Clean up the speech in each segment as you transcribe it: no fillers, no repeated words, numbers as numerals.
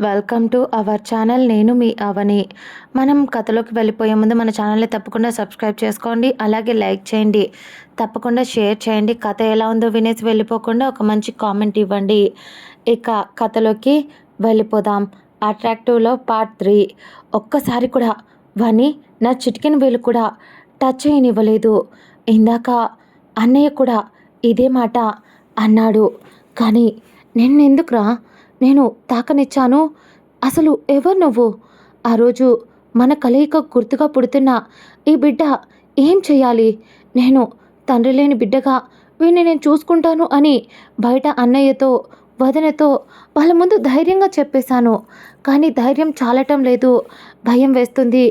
Welcome to our channel. నేను మీ అవని. మనం కథలోకి వెళ్ళిపోయే ముందు మన ఛానల్ని తప్పకుండా సబ్స్క్రైబ్ చేసుకోండి, అలాగే లైక్ చేయండి, తప్పకుండా షేర్ చేయండి. కథ ఎలా ఉందో వినేసి వెళ్ళిపోకుండా ఒక మంచి కామెంట్ ఇవ్వండి. ఇక కథలోకి వెళ్ళిపోదాం. అట్రాక్టివ్లో పార్ట్ 3. ఒక్కసారి కూడా వాణ్ణి నా చిటికెన వేలు కూడా టచ్ చేయనివ్వలేదు. ఇందాక అన్నయ్య కూడా ఇదే మాట అన్నాడు. కానీ నిన్నెందుకురా నేను తాకనిచ్చాను? అసలు ఎవరు నువ్వు? ఆ రోజు మన కలయిక గుర్తుగా పుడుతున్న ఈ బిడ్డ ఏం చెయ్యాలి? నేను తండ్రి లేని బిడ్డగా వీడిని నేను చూసుకుంటాను అని బయట అన్నయ్యతో, వదినతో వాళ్ళ ముందు ధైర్యంగా చెప్పేశాను. కానీ ధైర్యం చాలటం లేదు. భయం వేస్తుంది.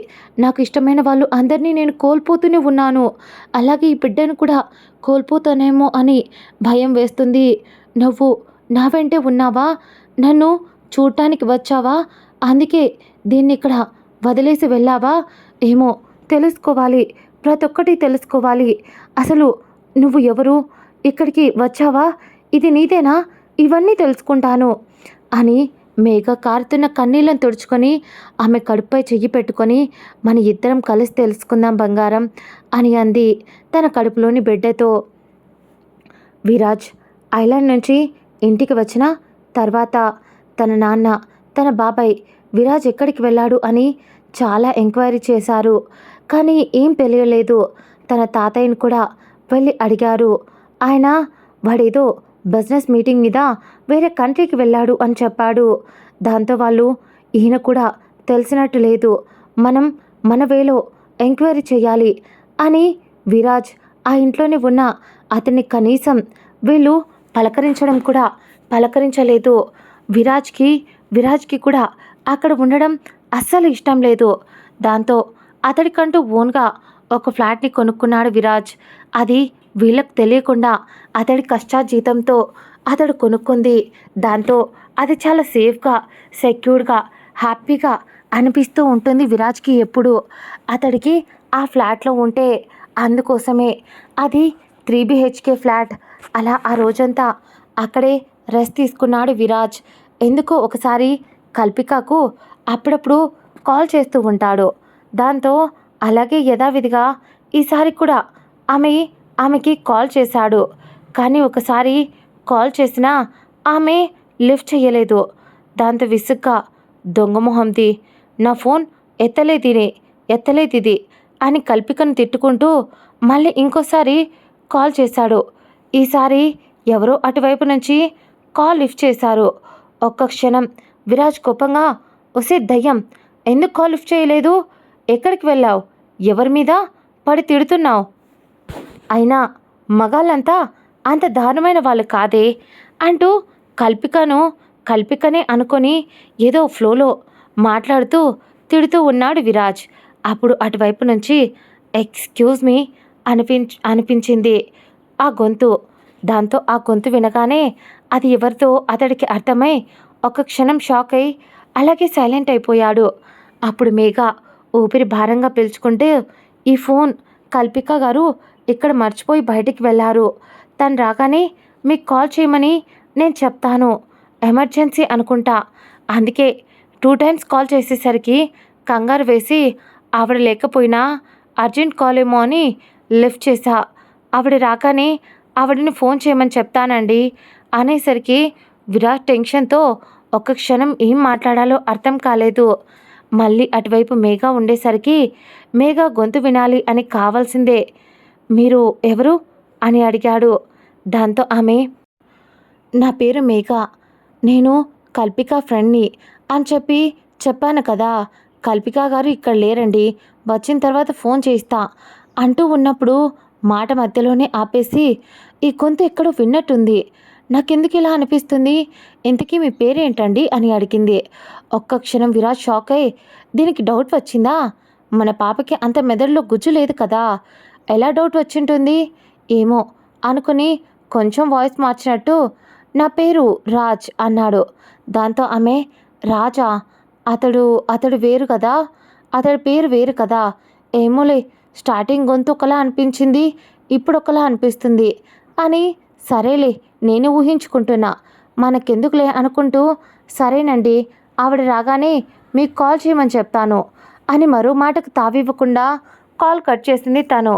నాకు ఇష్టమైన వాళ్ళు అందరినీ నేను కోల్పోతూనే ఉన్నాను. అలాగే ఈ బిడ్డను కూడా కోల్పోతానేమో అని భయం వేస్తుంది. నువ్వు నా వెంటే ఉన్నావా? నన్ను చూడటానికి వచ్చావా? అందుకే దీన్ని ఇక్కడ వదిలేసి వెళ్ళావా? ఏమో తెలుసుకోవాలి, ప్రతి ఒక్కటి తెలుసుకోవాలి. అసలు నువ్వు ఎవరు? ఇక్కడికి వచ్చావా? ఇది నీదేనా? ఇవన్నీ తెలుసుకుంటాను అని మేఘ కారుతున్న కన్నీళ్ళను తుడుచుకొని ఆమె కడుపుపై చెయ్యి పెట్టుకొని, మన ఇద్దరం కలిసి తెలుసుకుందాం బంగారం అని అంది తన కడుపులోని బిడ్డతో. విరాజ్ ఐలాండ్ నుంచి ఇంటికి వచ్చిన తర్వాత తన నాన్న, తన బాబాయ్ విరాజ్ ఎక్కడికి వెళ్ళాడు అని చాలా ఎంక్వైరీ చేశారు. కానీ ఏం తెలియలేదు. తన తాతయ్యని కూడా వెళ్ళి అడిగారు. ఆయన వాడేదో బిజినెస్ మీటింగ్ మీద వేరే కంట్రీకి వెళ్ళాడు అని చెప్పాడు. దాంతో వాళ్ళు ఈయన కూడా తెలిసినట్టు లేదు, మనం మన వేలో ఎంక్వైరీ చేయాలి అని విరాజ్ ఆ ఇంట్లోనే ఉన్న అతన్ని కనీసం వీళ్ళు పలకరించడం కూడా పలకరించలేదు. విరాజ్కి కూడా అక్కడ ఉండడం అస్సలు ఇష్టం లేదు. దాంతో అతడికంటూ ఓన్గా ఒక ఫ్లాట్ని కొనుక్కున్నాడు విరాజ్. అది వీళ్ళకు తెలియకుండా అతడి కష్టార్జితంతో అతడు కొనుక్కుంది. దాంతో అది చాలా సేఫ్గా, సెక్యూర్గా, హ్యాపీగా అనిపిస్తూ ఉంటుంది విరాజ్కి ఎప్పుడు. అతడికి ఆ ఫ్లాట్లో ఉంటే అందుకోసమే అది 3 BHK ఫ్లాట్. అలా ఆ రోజంతా అక్కడే రెస్ట్ తీసుకున్నాడు విరాజ్. ఎందుకో ఒకసారి కల్పికకు అప్పుడప్పుడు కాల్ చేస్తూ ఉంటాడు. దాంతో అలాగే యథావిధిగా ఈసారి కూడా ఆమెకి కాల్ చేశాడు. కానీ ఒకసారి కాల్ చేసినా ఆమె లిఫ్ట్ చేయలేదు. దాంతో విసుగ్గా, దొంగమొహంది, నా ఫోన్ ఎత్తలేదిది అని కల్పికను తిట్టుకుంటూ మళ్ళీ ఇంకోసారి కాల్ చేశాడు. ఈసారి ఎవరో అటువైపు నుంచి కాల్ లిఫ్ట్ చేశారు. ఒక్క క్షణం విరాజ్ కోపంగా, ఒసే దయ్యం, ఎందుకు కాల్ లిఫ్ట్ చేయలేదు? ఎక్కడికి వెళ్ళావు? ఎవరి మీద పడి తిడుతున్నావు? అయినా మగాళ్ళంతా అంత దారుణమైన వాళ్ళు కాదే అంటూ కల్పికనే అనుకొని ఏదో ఫ్లోలో మాట్లాడుతూ తిడుతూ ఉన్నాడు విరాజ్. అప్పుడు అటువైపు నుంచి ఎక్స్క్యూజ్ మీ అనిపించింది ఆ గొంతు. దాంతో ఆ గొంతు వినగానే అది ఎవరితో అతడికి అర్థమై ఒక క్షణం షాక్ అయి అలాగే సైలెంట్ అయిపోయాడు. అప్పుడు మేఘ ఊపిరి భారంగా పీల్చుకుంటూ, ఈ ఫోన్ కల్పిక గారు ఇక్కడ మర్చిపోయి బయటికి వెళ్ళారు. తను రాగానే మీకు కాల్ చేయమని నేను చెప్తాను. ఎమర్జెన్సీ అనుకుంటా, అందుకే 2 times కాల్ చేసేసరికి కంగారు వేసి ఆవిడ లేకపోయినా అర్జెంట్ కాల్ ఏమో అని లిఫ్ట్ చేశా. ఆవిడ రాగానే ఆవిడని ఫోన్ చేయమని చెప్తానండి అనేసరికి విరాట్ టెన్షన్తో ఒక్క క్షణం ఏం మాట్లాడాలో అర్థం కాలేదు. మళ్ళీ అటువైపు మేఘ ఉండేసరికి మేఘ గొంతు వినాలి అని కావాల్సిందే. మీరు ఎవరు అని అడిగాడు. దాంతో ఆమె, నా పేరు మేఘ, నేను కల్పిక ఫ్రెండ్ని అని చెప్పాను కదా. కల్పిక గారు ఇక్కడ లేరండి, వచ్చిన తర్వాత ఫోన్ చేస్తా అంటూ ఉన్నప్పుడు మాట మధ్యలోనే ఆపేసి, ఈ గొంతు ఎక్కడో విన్నట్టుంది, నాకెందుకు ఇలా అనిపిస్తుంది, ఇంతకీ మీ పేరేంటండి అని అడిగింది. ఒక్క క్షణం విరాజ్ షాక్ అయి, దీనికి డౌట్ వచ్చిందా? మన పాపకి అంత మెదడులో గుజ్జు లేదు కదా, ఎలా డౌట్ వచ్చింటుంది ఏమో అనుకుని కొంచెం వాయిస్ మార్చినట్టు, నా పేరు రాజ్ అన్నాడు. దాంతో ఆమె, రాజా, అతడు వేరు కదా, అతడి పేరు వేరు కదా. ఏమోలే, స్టార్టింగ్ గొంతు ఒకలా అనిపించింది, ఇప్పుడు ఒకలా అనిపిస్తుంది అని, సరేలే నేనే ఊహించుకుంటున్నా, మనకెందుకులే అనుకుంటూ, సరేనండి ఆవిడ రాగానే మీకు కాల్ చేయమని చెప్తాను అని మరో మాటకు తావివ్వకుండా కాల్ కట్ చేసింది తను.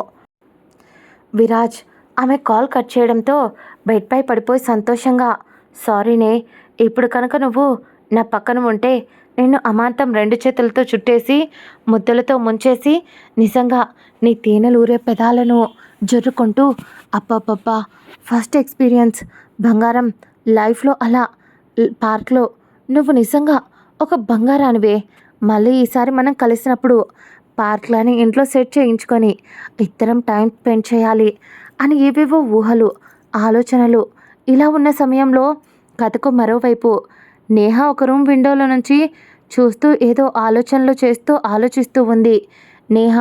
విరాజ్ ఆమె కాల్ కట్ చేయడంతో బెడ్పై పడిపోయి సంతోషంగా, సారీనే, ఇప్పుడు కనుక నువ్వు నా పక్కన ఉంటే నిన్ను అమాంతం 2 చేతులతో చుట్టేసి ముద్దలతో ముంచేసి నిజంగా నీ తేనెలూరే పెదాలను జుర్రుకుంటూ అబ్బబ్బబ్బా ఫస్ట్ ఎక్స్పీరియన్స్ బంగారం, లైఫ్లో అలా పార్క్లో నువ్వు నిజంగా ఒక బంగారానివే. మళ్ళీ ఈసారి మనం కలిసినప్పుడు పార్క్లని ఇంట్లో సెట్ చేయించుకొని ఇద్దరం టైం స్పెండ్ చేయాలి అని ఏవేవో ఊహలు, ఆలోచనలు ఇలా ఉన్న సమయంలో కథకు మరోవైపు నేహ ఒక రూమ్ విండోలో నుంచి చూస్తూ ఏదో ఆలోచిస్తూ ఉంది. నేహ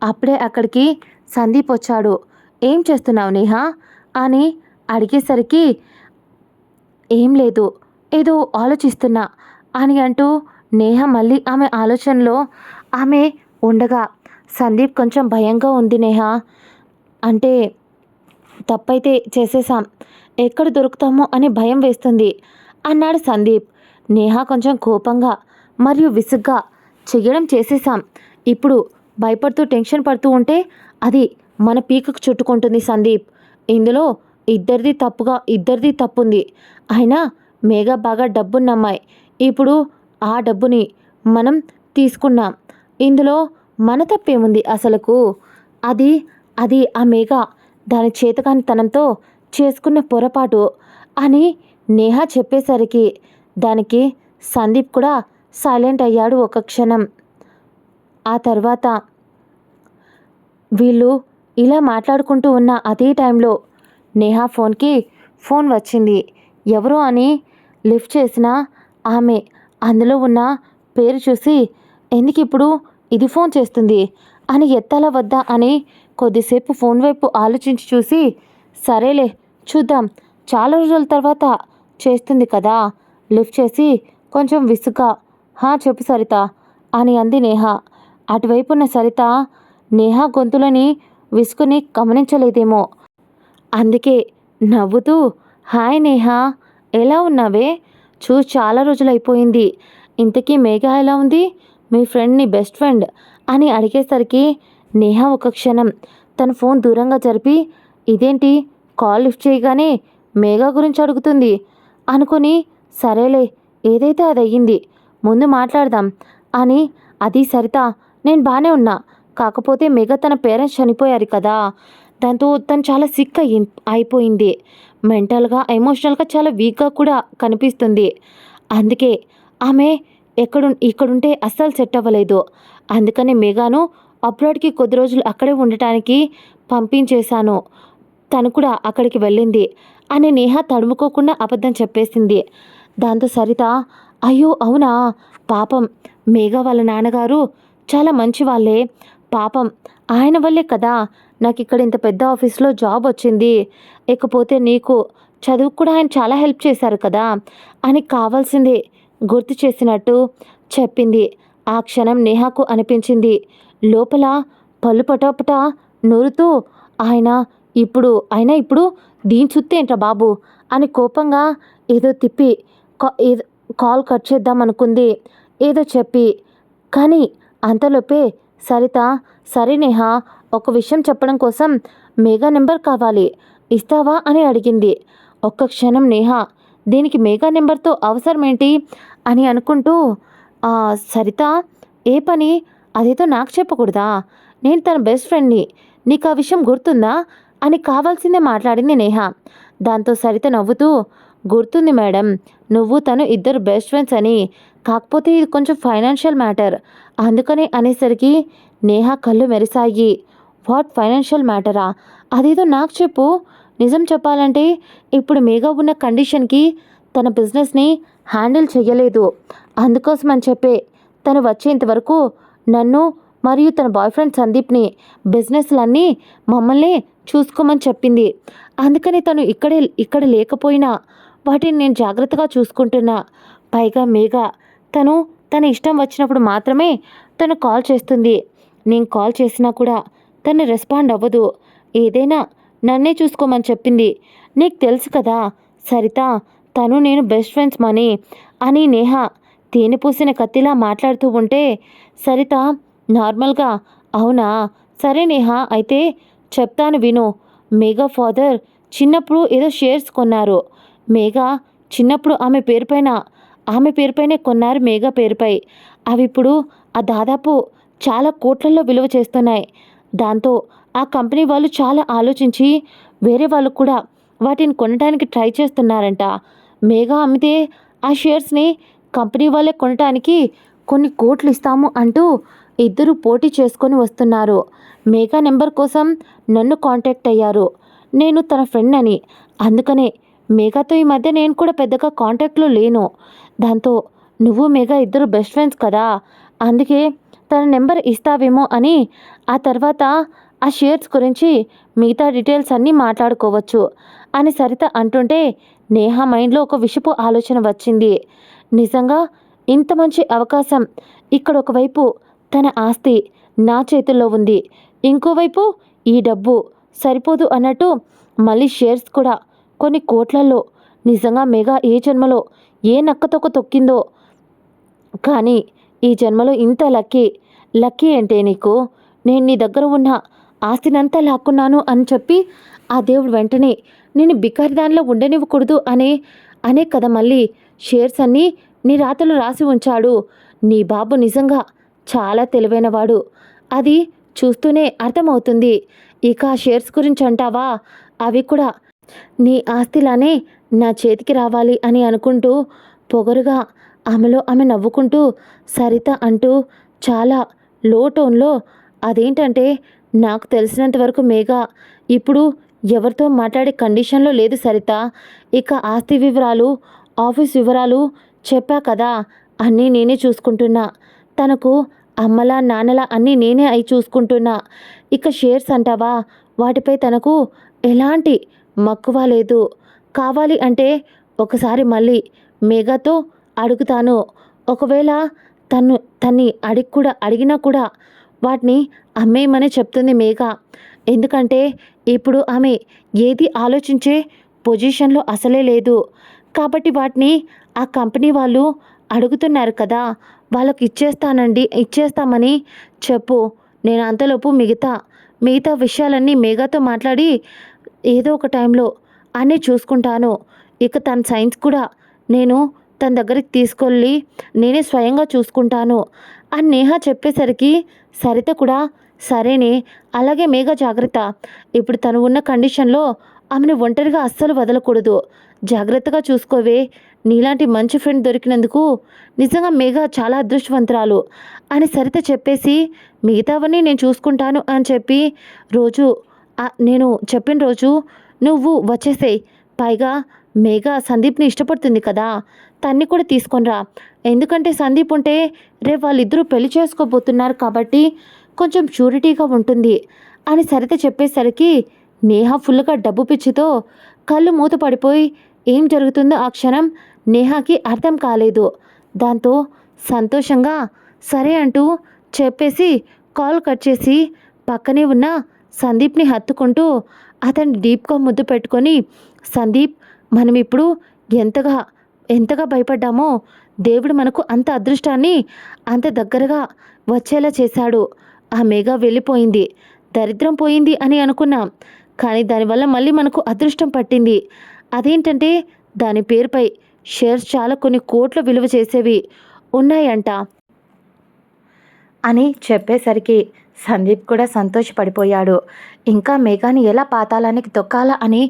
అప్పుడే అక్కడికి సందీప్ వచ్చాడు. ఏం చేస్తున్నావు నేహ అని అడిగేసరికి ఏం లేదు, ఏదో ఆలోచిస్తున్నా అని అంటూ నేహ మళ్ళీ ఆమె ఆలోచనలో ఆమె ఉండగా సందీప్ కొంచెం భయంగా ఉంది నేహ, అంటే తప్పైతే చేసేసాం, ఎక్కడ దొరుకుతామో అని భయం వేస్తుంది అన్నాడు సందీప్. నేహ కొంచెం కోపంగా మరియు విసుగ్గా, చెయ్యడం చేసేసాం, ఇప్పుడు భయపడుతూ టెన్షన్ పడుతూ ఉంటే అది మన పీకకు చుట్టుకుంటుంది సందీప్. ఇందులో ఇద్దరిది తప్పుంది. అయినా మేఘా బాగా డబ్బున్నమ్మాయి, ఇప్పుడు ఆ డబ్బుని మనం తీసుకున్నాం, ఇందులో మన తప్పేముంది అసలుకు? అది ఆ మేఘ దాని చేతకానితనంతో చేసుకున్న పొరపాటు అని నేహ చెప్పేసరికి దానికి సందీప్ కూడా సైలెంట్ అయ్యాడు ఒక క్షణం. ఆ తర్వాత వీళ్ళు ఇలా మాట్లాడుకుంటూ ఉన్న అదే టైంలో నేహ ఫోన్ వచ్చింది. ఎవరో అని లిఫ్ట్ చేసిన ఆమె అందులో ఉన్న పేరు చూసి ఎందుకు ఇప్పుడు ఇది ఫోన్ చేస్తుంది అని ఎత్తాలా వద్దా అని కొద్దిసేపు ఫోన్ వైపు ఆలోచించి చూసి, సరేలే చూద్దాం, చాలా రోజుల తర్వాత చేస్తుంది కదా, లిఫ్ట్ చేసి కొంచెం విసుగ్గా, చెప్పు సరిత అని అంది నేహ. అటువైపున్న సరిత నేహ గొంతులని విసుకుని గమనించలేదేమో, అందుకే నవ్వుతూ, హాయ్ నేహ, ఎలా ఉన్నావే, చూసి చాలా రోజులైపోయింది, ఇంతకీ మేఘ ఎలా ఉంది, మీ ఫ్రెండ్, నీ బెస్ట్ ఫ్రెండ్ అని అడిగేసరికి నేహ ఒక క్షణం తన ఫోన్ దూరంగా జరిపి, ఇదేంటి కాల్ లిఫ్ట్ చేయగానే మేఘ గురించి అడుగుతుంది అనుకుని, సరేలే ఏదైతే అది అయ్యింది, ముందు మాట్లాడదాం అని, అది సరిత, నేను బాగానే ఉన్నా, కాకపోతే మేఘ తన పేరెంట్స్ చనిపోయారు కదా, దాంతో తను చాలా సిక్ అయిపోయింది, మెంటల్గా ఎమోషనల్గా చాలా వీక్గా కూడా కనిపిస్తుంది, అందుకే ఆమె ఇక్కడుంటే అస్సలు సెట్ అవ్వలేదు, అందుకని మేఘాను అబ్రాడ్కి కొద్ది రోజులు అక్కడే ఉండటానికి పంపించేశాను, తను కూడా అక్కడికి వెళ్ళింది అని నేహ తడుముకోకుండా అబద్ధం చెప్పేసింది. దాంతో సరిత, అయ్యో అవునా, పాపం మేఘ వాళ్ళ నాన్నగారు చాలా మంచి వాళ్ళే, పాపం ఆయన వల్లే కదా నాకు ఇక్కడ ఇంత పెద్ద ఆఫీస్లో జాబ్ వచ్చింది, ఇకపోతే నీకు చదువు కూడా ఆయన చాలా హెల్ప్ చేశారు కదా అని కావాల్సిందే గుర్తు చేసినట్టు చెప్పింది. ఆ క్షణం నేహకు అనిపించింది లోపల పళ్ళు పటాపట నూరుతూ, ఇప్పుడు దీని చుట్టేంట్రా బాబు అని కోపంగా ఏదో తిప్పి కాల్ కట్ చేద్దామనుకుంది ఏదో చెప్పి, కానీ అంతలోపే సరిత, సరే నేహ, ఒక విషయం చెప్పడం కోసం మేఘా నెంబర్ కావాలి, ఇస్తావా అని అడిగింది. ఒక్క క్షణం నేహ దీనికి మేఘా నెంబర్తో అవసరమేంటి అని అనుకుంటూ, సరిత ఏ పని, అదేదో నాకు చెప్పకూడదా, నేను తన బెస్ట్ ఫ్రెండ్ని, నీకు ఆ విషయం గుర్తుందా అని కావాల్సిందే మాట్లాడింది నేహ. దాంతో సరిత నవ్వుతూ, గుర్తుంది మేడం, నువ్వు తను ఇద్దరు బెస్ట్ ఫ్రెండ్స్ అని, కాకపోతే ఇది కొంచెం ఫైనాన్షియల్ మ్యాటర్, అందుకని అనేసరికి నేహ కళ్ళు మెరిసాయి. వాట్ ఫైనాన్షియల్ మ్యాటరా, అదేదో నాకు చెప్పు, నిజం చెప్పాలంటే ఇప్పుడు మేఘా ఉన్న కండిషన్కి తన బిజినెస్ని హ్యాండిల్ చేయలేదు, అందుకోసం అని చెప్పే తను వచ్చేంతవరకు నన్ను మరియు తన బాయ్ ఫ్రెండ్ సందీప్ని బిజినెస్లన్నీ మమ్మల్ని చూసుకోమని చెప్పింది, అందుకని తను ఇక్కడ లేకపోయినా వాటిని నేను జాగ్రత్తగా చూసుకుంటున్నా, పైగా మేఘ తన ఇష్టం వచ్చినప్పుడు మాత్రమే తను కాల్ చేస్తుంది, నేను కాల్ చేసినా కూడా తను రెస్పాండ్ అవ్వదు, ఏదైనా నన్నే చూసుకోమని చెప్పింది, నీకు తెలుసు కదా సరిత, తను నేను బెస్ట్ ఫ్రెండ్స్ మనీ అని నేహ తేనె పూసిన కత్తిలా మాట్లాడుతూ ఉంటే సరిత నార్మల్గా, అవునా, సరే నేహ, అయితే చెప్తాను విను. మేఘా ఫాదర్ చిన్నప్పుడు ఏదో షేర్స్ కొన్నారు. మేఘా చిన్నప్పుడు ఆమె పేరుపైనే కొన్నారు, మేఘా పేరుపై. అవి ఇప్పుడు దాదాపు చాలా కోట్లల్లో విలువ చేస్తున్నాయి. దాంతో ఆ కంపెనీ వాళ్ళు చాలా ఆలోచించి వేరే వాళ్ళు కూడా వాటిని కొనడానికి ట్రై చేస్తున్నారంట. మేఘా అమ్మితే ఆ షేర్స్ని కంపెనీ వాళ్ళే కొనటానికి కొన్ని కోట్లు ఇస్తాము అంటూ ఇద్దరు పోటీ చేసుకొని వస్తున్నారు. మేఘా నెంబర్ కోసం నన్ను కాంటాక్ట్ అయ్యారు. నేను తన ఫ్రెండ్ అని. అందుకనే మేఘాతో ఈ మధ్య నేను కూడా పెద్దగా కాంటాక్ట్లో లేను. దాంతో నువ్వు మేఘా ఇద్దరు బెస్ట్ ఫ్రెండ్స్ కదా, అందుకే తన నెంబర్ ఇస్తావేమో అని. ఆ తర్వాత ఆ షేర్స్ గురించి మిగతా డీటెయిల్స్ అన్నీ మాట్లాడుకోవచ్చు అని సరిత అంటుంటే నేహ మైండ్లో ఒక విషపు ఆలోచన వచ్చింది. నిజంగా ఇంత మంచి అవకాశం ఇక్కడ ఒకవైపు తన ఆస్తి నా చేతుల్లో ఉంది, ఇంకోవైపు ఈ డబ్బు సరిపోదు అన్నట్టు మళ్ళీ షేర్స్ కూడా కొన్ని కోట్లల్లో. నిజంగా మెగా ఏ జన్మలో ఏ నక్కతొక్క తొక్కిందో కానీ ఈ జన్మలో ఇంత లక్కీ అంటే నీకు నేను నీ దగ్గర ఉన్న ఆస్తినంతా లాక్కున్నాను అని చెప్పి ఆ దేవుడు వెంటనే నేను బికారి దానిలో ఉండనివ్వకూడదు అనే కదా మళ్ళీ షేర్స్ అన్నీ నీ రాతలు రాసి ఉంచాడు. నీ బాబు నిజంగా చాలా తెలివైనవాడు, అది చూస్తూనే అర్థమవుతుంది. ఇక ఆ షేర్స్ గురించి అంటావా, అవి కూడా నీ ఆస్తిలానే నా చేతికి రావాలి అని అనుకుంటూ పొగరుగా ఆమె నవ్వుకుంటూ సరిత అంటూ చాలా లో టోన్లో, అదేంటంటే నాకు తెలిసినంత వరకు మేఘా ఇప్పుడు ఎవరితో మాట్లాడే కండిషన్లో లేదు సరిత. ఇక ఆస్తి వివరాలు, ఆఫీస్ వివరాలు చెప్పా కదా, అన్నీ నేనే చూసుకుంటున్నా. తనకు అమ్మలా నాన్నలా అన్నీ నేనే అయి చూసుకుంటున్నా. ఇక షేర్స్ అంటావా, వాటిపై తనకు ఎలాంటి మక్కువ లేదు. కావాలి అంటే ఒకసారి మళ్ళీ మేఘాతో అడుగుతాను. ఒకవేళ తన్ని అడిగినా కూడా వాటిని అమ్మేయమని చెప్తుంది మేఘ. ఎందుకంటే ఇప్పుడు ఆమె ఏది ఆలోచించే పొజిషన్లో అసలే లేదు. కాబట్టి వాటిని ఆ కంపెనీ వాళ్ళు అడుగుతున్నారు కదా, వాళ్ళకి ఇచ్చేస్తామని చెప్పు. నేను అంతలోపు మిగతా విషయాలన్నీ మేఘాతో మాట్లాడి ఏదో ఒక టైంలో అన్నీ చూసుకుంటాను. ఇక తన సైన్స్ కూడా నేను తన దగ్గరికి తీసుకెళ్ళి నేనే స్వయంగా చూసుకుంటాను అని నేహ చెప్పేసరికి సరిత కూడా సరేనే, అలాగే మేఘ జాగ్రత్త. ఇప్పుడు తను ఉన్న కండిషన్లో ఆమెను ఒంటరిగా అస్సలు వదలకూడదు. జాగ్రత్తగా చూసుకోవే. నీలాంటి మంచి ఫ్రెండ్ దొరికినందుకు నిజంగా మేఘ చాలా అదృష్టవంతురాలు అని సరిత చెప్పేసి మిగతావన్నీ నేను చూసుకుంటాను అని చెప్పి నేను చెప్పిన రోజు నువ్వు వచ్చేసేయ్. పైగా మేఘ సందీప్ని ఇష్టపడుతుంది కదా, తన్ని కూడా తీసుకొనిరా. ఎందుకంటే సందీప్ ఉంటే రేపు వాళ్ళిద్దరూ పెళ్లి చేసుకోబోతున్నారు కాబట్టి కొంచెం షూరిటీగా ఉంటుంది అని సరిత చెప్పేసరికి నేహ ఫుల్గా డబ్బు పిచ్చితో కళ్ళు మూత పడిపోయి ఏం జరుగుతుందో ఆ క్షణం నేహాకి అర్థం కాలేదు. దాంతో సంతోషంగా సరే అంటూ చెప్పేసి కాల్ కట్ చేసి పక్కనే ఉన్న సందీప్ని హత్తుకుంటూ అతన్ని డీప్గా ముద్దు పెట్టుకొని, సందీప్, మనం ఇప్పుడు ఎంతగా భయపడ్డామో దేవుడు మనకు అంత అదృష్టాన్ని అంత దగ్గరగా వచ్చేలా చేశాడు. ఆ మేఘ వెళ్ళిపోయింది, దరిద్రం పోయింది అని అనుకున్నాం. కానీ దానివల్ల మళ్ళీ మనకు అదృష్టం పట్టింది. అదేంటంటే దాని పేరుపై షేర్స్ చాలా కొన్ని కోట్ల విలువ చేసేవి ఉన్నాయంట అని చెప్పేసరికి సందీప్ కూడా సంతోషపడిపోయాడు. ఇంకా మేఘాని ఎలా పాతాళానికి తొక్కాలా అని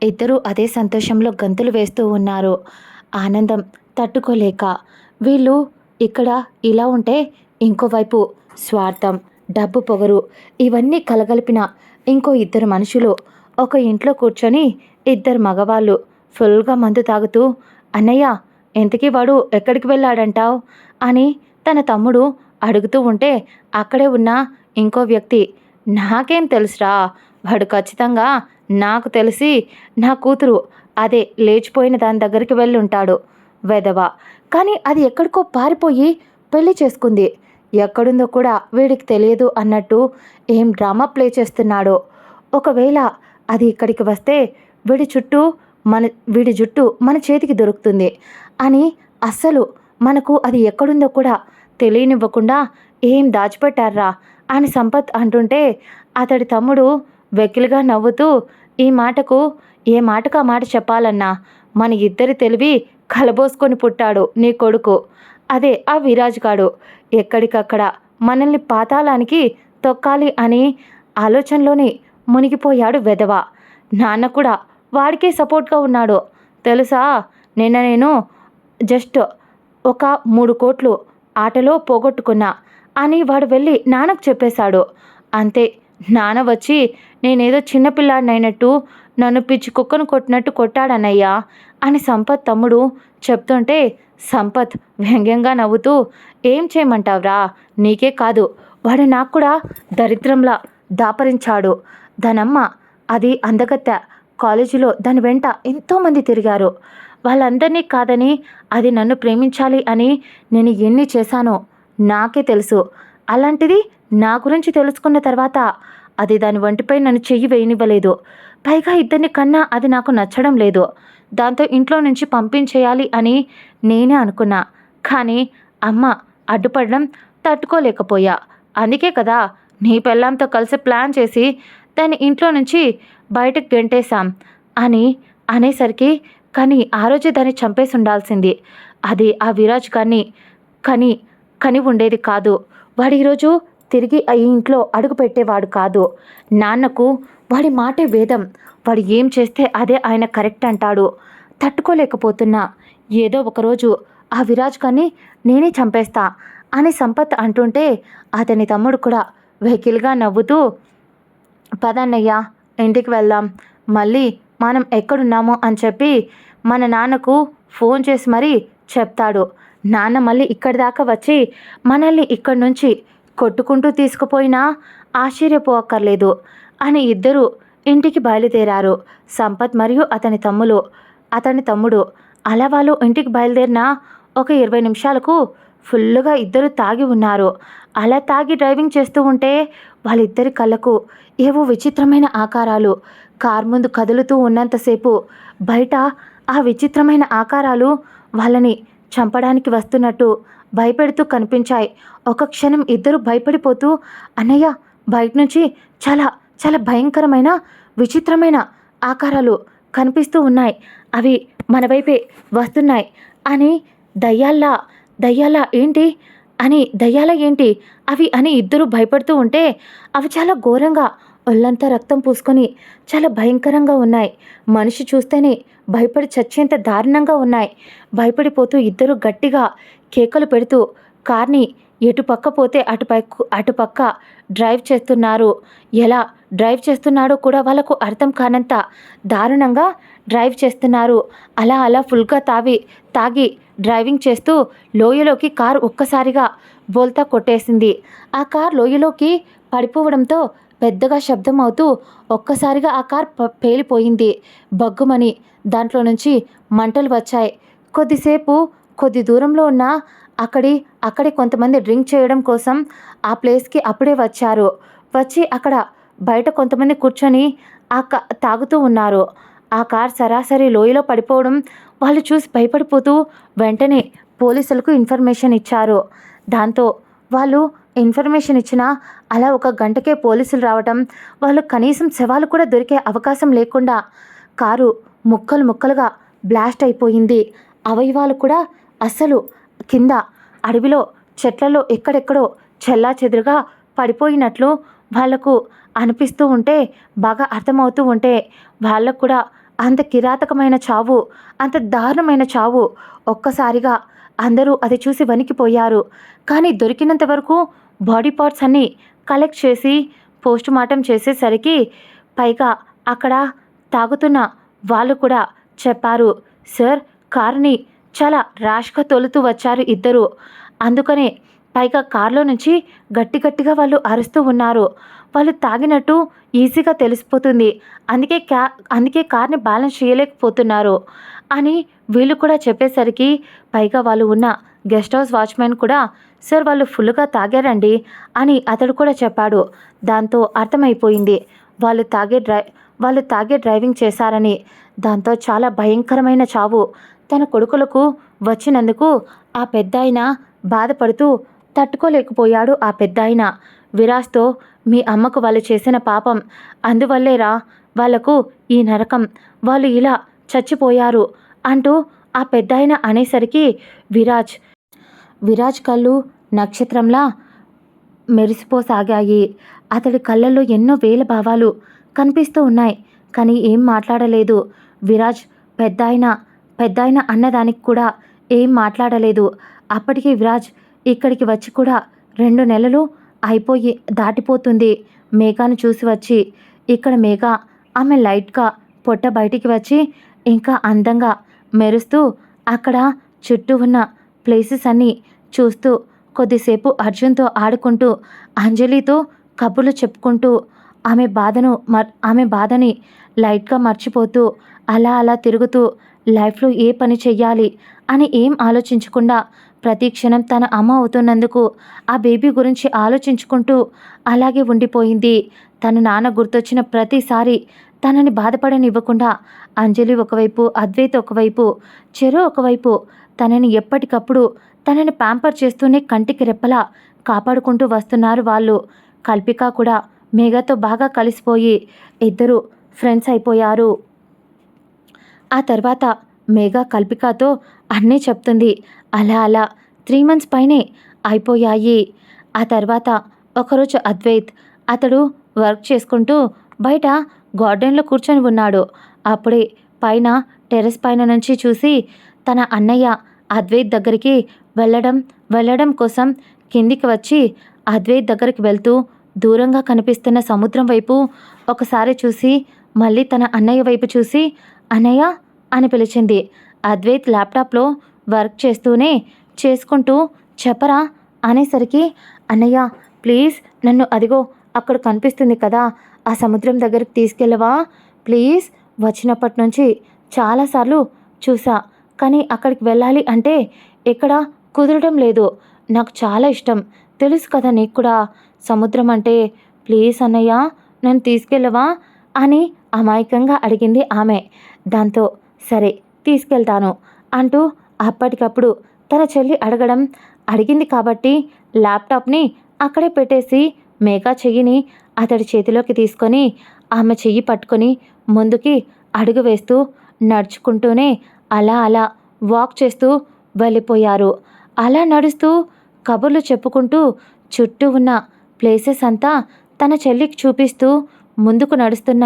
ఇద్దరూ అదే సంతోషంలో గంతులు వేస్తూ ఉన్నారు. ఆనందం తట్టుకోలేక వీళ్ళు ఇక్కడ ఇలా ఉంటే ఇంకోవైపు స్వార్థం, డబ్బు, పొగరు ఇవన్నీ కలగలిపిన ఇంకో ఇద్దరు మనుషులు ఒక ఇంట్లో కూర్చొని ఇద్దరు మగవాళ్ళు ఫుల్గా మందు తాగుతూ, అన్నయ్య, ఇంతకీ వాడు ఎక్కడికి వెళ్ళాడంటావు అని తన తమ్ముడు అడుగుతూ ఉంటే అక్కడే ఉన్న ఇంకో వ్యక్తి, నాకేం తెలుసురా, వాడు ఖచ్చితంగా నాకు తెలిసి నా కూతురు అదే లేచిపోయిన దాని దగ్గరికి వెళ్ళి ఉంటాడు వెధవ. కానీ అది ఎక్కడికో పారిపోయి పెళ్లి చేసుకుంది, ఎక్కడుందో కూడా వీడికి తెలియదు అన్నట్టు ఏం డ్రామా ప్లే చేస్తున్నాడో. ఒకవేళ అది ఇక్కడికి వస్తే వీడి జుట్టు మన చేతికి దొరుకుతుంది అని అస్సలు మనకు అది ఎక్కడుందో కూడా తెలియనివ్వకుండా ఏం దాచిపెట్టారా అని సంపత్ అంటుంటే అతడి తమ్ముడు వెకిలిగా నవ్వుతూ ఈ మాటకు ఏ మాటకు ఆ మాట చెప్పాలన్నా మన ఇద్దరి తెలివి కలబోసుకొని పుట్టాడు నీ కొడుకు. అదే ఆ విరాజ్ గాడు ఎక్కడికక్కడ మనల్ని పాతాళానికి తొక్కాలి అని ఆలోచనలోనే మునిగిపోయాడు వెధవ. నాన్న కూడా వాడికే సపోర్ట్గా ఉన్నాడు తెలుసా. నేను జస్ట్ ఒక 3 కోట్లు ఆటలో పోగొట్టుకున్నా అని వాడు వెళ్ళి నాన్నకు చెప్పేశాడు. అంతే నాన్న వచ్చి నేనేదో చిన్నపిల్లాడినైనట్టు నన్ను పిచ్చి కుక్కను కొట్టినట్టు కొట్టాడన్నయ్యా అని సంపత్ తమ్ముడు చెప్తుంటే సంపత్ వ్యంగ్యంగా నవ్వుతూ ఏం చేయమంటావురా, నీకే కాదు వాడు నాకు కూడా దరిద్రంలా దాపరించాడు. దానమ్మ అది అందగత్తె, కాలేజీలో దాని వెంట ఎంతోమంది తిరిగారు. వాళ్ళందరినీ కాదని అది నన్ను ప్రేమించాలి అని నేను ఎన్ని చేశానో నాకే తెలుసు. అలాంటిది నా గురించి తెలుసుకున్న తర్వాత అది దాని వంటిపై నన్ను చెయ్యి వేయనివ్వలేదు. పైగా ఇద్దరిని కన్నా అది నాకు నచ్చడం లేదు. దాంతో ఇంట్లో నుంచి పంపించేయాలి అని నేనే అనుకున్నా. కానీ అమ్మ అడ్డుపడడం తట్టుకోలేకపోయా. అందుకే కదా నీ పెళ్ళాంతో కలిసి ప్లాన్ చేసి దాన్ని ఇంట్లో నుంచి బయటకు గెంటేశాం అని అనేసరికి కానీ ఆ రోజే దాన్ని చంపేసి ఉండాల్సింది. అది ఆ విరాజ్ గారిని కని కని ఉండేది కాదు. వాడు ఈరోజు తిరిగి ఆ ఇంట్లో అడుగు పెట్టేవాడు కాదు. నాన్నకు వాడి మాటే వేదం. వాడు ఏం చేస్తే అదే ఆయన కరెక్ట్ అంటాడు. తట్టుకోలేకపోతున్నా. ఏదో ఒకరోజు ఆ విరాజ్ గారిని నేనే చంపేస్తా అని సంపత్ అంటుంటే అతని తమ్ముడు కూడా వెకిలిగా నవ్వుతూ పదన్నయ్య ఇంటికి వెళ్దాం, మళ్ళీ మనం ఎక్కడున్నామో అని చెప్పి మన నాన్నకు ఫోన్ చేసి మరీ చెప్తాడు. నాన్న మళ్ళీ ఇక్కడి దాకా వచ్చి మనల్ని ఇక్కడి నుంచి కొట్టుకుంటూ తీసుకుపోయినా ఆశ్చర్యపోక్కర్లేదు అని ఇద్దరు ఇంటికి బయలుదేరారు. సంపత్ మరియు అతని తమ్ముడు అలా వాళ్ళు ఇంటికి బయలుదేరిన ఒక 20 నిమిషాలకు ఫుల్లుగా ఇద్దరు తాగి ఉన్నారు. అలా తాగి డ్రైవింగ్ చేస్తూ ఉంటే వాళ్ళిద్దరి కళ్ళకు ఏవో విచిత్రమైన ఆకారాలు కార్ ముందు కదులుతూ ఉన్నంతసేపు బయట ఆ విచిత్రమైన ఆకారాలు వాళ్ళని చంపడానికి వస్తున్నట్టు భయపెడుతూ కనిపించాయి. ఒక క్షణం ఇద్దరు భయపడిపోతూ అన్నయ్య బయట నుంచి చాలా చాలా భయంకరమైన విచిత్రమైన ఆకారాలు కనిపిస్తూ ఉన్నాయి, అవి మన వైపే వస్తున్నాయి అని దయ్యాలా ఏంటి అని దయ్యాల ఏంటి అవి అని ఇద్దరు భయపడుతూ ఉంటే అవి చాలా ఘోరంగా ఒళ్ళంతా రక్తం పూసుకొని చాలా భయంకరంగా ఉన్నాయి. మనిషి చూస్తేనే భయపడి చచ్చేంత దారుణంగా ఉన్నాయి. భయపడిపోతూ ఇద్దరు గట్టిగా కేకలు పెడుతూ కార్ని ఎటుపక్క పోతే అటుపక్క డ్రైవ్ చేస్తున్నారు. ఎలా డ్రైవ్ చేస్తున్నాడో కూడా వాళ్ళకు అర్థం కానంత దారుణంగా డ్రైవ్ చేస్తున్నారు. అలా ఫుల్గా తాగి డ్రైవింగ్ చేస్తూ లోయలోకి కారు ఒక్కసారిగా బోల్తా కొట్టేసింది. ఆ కార్ లోయలోకి పడిపోవడంతో పెద్దగా శబ్దం అవుతూ ఒక్కసారిగా ఆ కార్ పేలిపోయింది. బగ్గుమని దాంట్లో నుంచి మంటలు వచ్చాయి. కొద్ది దూరంలో ఉన్న అక్కడే కొంతమంది డ్రింక్ చేయడం కోసం ఆ ప్లేస్కి అప్పుడే వచ్చారు. వచ్చి అక్కడ బయట కొంతమంది కూర్చొని తాగుతూ ఉన్నారు. ఆ కార్ సరాసరి లోయలో పడిపోవడం వాళ్ళు చూసి భయపడిపోతూ వెంటనే పోలీసులకు ఇన్ఫర్మేషన్ ఇచ్చారు. దాంతో వాళ్ళు ఇన్ఫర్మేషన్ ఇచ్చినా అలా 1 గంటకే పోలీసులు రావటం, వాళ్ళు కనీసం శవాలు కూడా దొరికే అవకాశం లేకుండా కారు ముక్కలుగా బ్లాస్ట్ అయిపోయింది. అవయవాలు కూడా అస్సలు కింద అడవిలో చెట్లలో ఎక్కడెక్కడో చెల్లాచెదురుగా పడిపోయినట్లు వాళ్లకు అనిపిస్తూ ఉంటే, బాగా అర్థమవుతూ ఉంటే వాళ్ళకు కూడా అంత కిరాతకమైన చావు, అంత దారుణమైన చావు ఒక్కసారిగా అందరూ అది చూసి వణికిపోయారు. కానీ దొరికినంత వరకు బాడీ పార్ట్స్ అన్నీ కలెక్ట్ చేసి పోస్ట్ మార్టం చేసేసరికి పైగా అక్కడ తాగుతున్న వాళ్ళు కూడా చెప్పారు, సార్ కారుని చాలా ర్యాష్గా తోలుతూ వచ్చారు ఇద్దరు, అందుకనే పైగా కారులో నుంచి గట్టిగా వాళ్ళు అరుస్తూ ఉన్నారు. వాళ్ళు తాగినట్టు ఈజీగా తెలిసిపోతుంది, అందుకే కార్ని బ్యాలెన్స్ చేయలేకపోతున్నారు అని వీళ్ళు కూడా చెప్పేసరికి పైగా వాళ్ళు ఉన్న గెస్ట్ హౌస్ వాచ్మెన్ కూడా సార్ వాళ్ళు ఫుల్గా తాగారండి అని అతడు కూడా చెప్పాడు. దాంతో అర్థమైపోయింది వాళ్ళు తాగే డ్రైవింగ్ చేశారని. దాంతో చాలా భయంకరమైన చావు తన కొడుకులకు వచ్చినందుకు ఆ పెద్దాయన బాధపడుతూ తట్టుకోలేకపోయాడు. ఆ పెద్దాయన విరాజ్తో, మీ అమ్మకు వాళ్ళు చేసిన పాపం, అందువల్లేరా వాళ్లకు ఈ నరకం, వాళ్ళు ఇలా చచ్చిపోయారు అంటూ ఆ పెద్దాయన అనేసరికి విరాజ్ కళ్ళు నక్షత్రంలా మెరిసిపోసాగాయి. అతడి కళ్ళల్లో ఎన్నో వేల భావాలు కనిపిస్తూ ఉన్నాయి. కానీ ఏం మాట్లాడలేదు. విరాజ్ పెద్దాయన అన్నదానికి కూడా ఏం మాట్లాడలేదు. అప్పటికి విరాజ్ ఇక్కడికి వచ్చి కూడా 2 నెలలు దాటిపోతుంది. మేఘాను చూసి వచ్చి, ఇక్కడ మేఘ ఆమె లైట్గా పొట్ట బయటికి వచ్చి ఇంకా అందంగా మెరుస్తూ అక్కడ చుట్టూ ఉన్న ప్లేసెస్ అన్నీ చూస్తూ కొద్దిసేపు అర్జున్తో ఆడుకుంటూ అంజలితో కబుర్లు చెప్పుకుంటూ ఆమె బాధని లైట్గా మర్చిపోతూ అలా తిరుగుతూ లైఫ్లో ఏ పని చెయ్యాలి అని ఏం ఆలోచించకుండా ప్రతి క్షణం తన అమ్మ అవుతున్నందుకు ఆ బేబీ గురించి ఆలోచించుకుంటూ అలాగే ఉండిపోయింది. తన నాన్న గుర్తొచ్చిన ప్రతిసారి తనని బాధపడనివ్వకుండా అంజలి ఒకవైపు, అద్వైత్ ఒకవైపు, చెరో ఒకవైపు తనని ఎప్పటికప్పుడు తనని ప్యాంపర్ చేస్తూనే కంటికి రెప్పలా కాపాడుకుంటూ వస్తున్నారు వాళ్ళు. కల్పిక కూడా మేఘతో బాగా కలిసిపోయి ఇద్దరు ఫ్రెండ్స్ అయిపోయారు. ఆ తర్వాత మేఘ కల్పికతో అన్నీ చెప్తుంది. అలా 3 months పైనే అయిపోయాయి. ఆ తర్వాత ఒకరోజు అద్వైత్ అతడు వర్క్ చేసుకుంటూ బయట గార్డెన్లో కూర్చొని ఉన్నాడు. అప్పుడే టెర్రస్ పైన నుంచి చూసి తన అన్నయ్య అద్వైత్ దగ్గరికి వెళ్ళడం కోసం కిందికి వచ్చి అద్వైత్ దగ్గరికి వెళ్తూ దూరంగా కనిపిస్తున్న సముద్రం వైపు ఒకసారి చూసి మళ్ళీ తన అన్నయ్య వైపు చూసి అన్నయ్య అని పిలిచింది. అద్వైత్ ల్యాప్టాప్లో వర్క్ చేసుకుంటూ చెప్పరా అనేసరికి, అన్నయ్య ప్లీజ్ నన్ను అదిగో అక్కడ కనిపిస్తుంది కదా ఆ సముద్రం దగ్గరికి తీసుకెళ్ళవా ప్లీజ్. వచ్చినప్పటి నుంచి చాలాసార్లు చూసా, కానీ అక్కడికి వెళ్ళాలి అంటే ఎక్కడ కుదరడం లేదు. నాకు చాలా ఇష్టం, తెలుసు కదా నీకు కూడా సముద్రం అంటే. ప్లీజ్ అన్నయ్య నన్ను తీసుకెళ్ళవా అని అమాయకంగా అడిగింది ఆమె. దాంతో సరే తీసుకెళ్తాను అంటూ అప్పటికప్పుడు తన చెల్లి అడిగింది కాబట్టి ల్యాప్టాప్ని అక్కడే పెట్టేసి మేఘ చెయ్యిని అతడి చేతిలోకి తీసుకొని ఆమె చెయ్యి పట్టుకొని ముందుకి అడుగు వేస్తూ నడుచుకుంటూనే అలా వాక్ చేస్తూ వెళ్ళిపోయారు. అలా నడుస్తూ కబుర్లు చెప్పుకుంటూ చుట్టూ ఉన్న ప్లేసెస్ అంతా తన చెల్లికి చూపిస్తూ ముందుకు నడుస్తున్న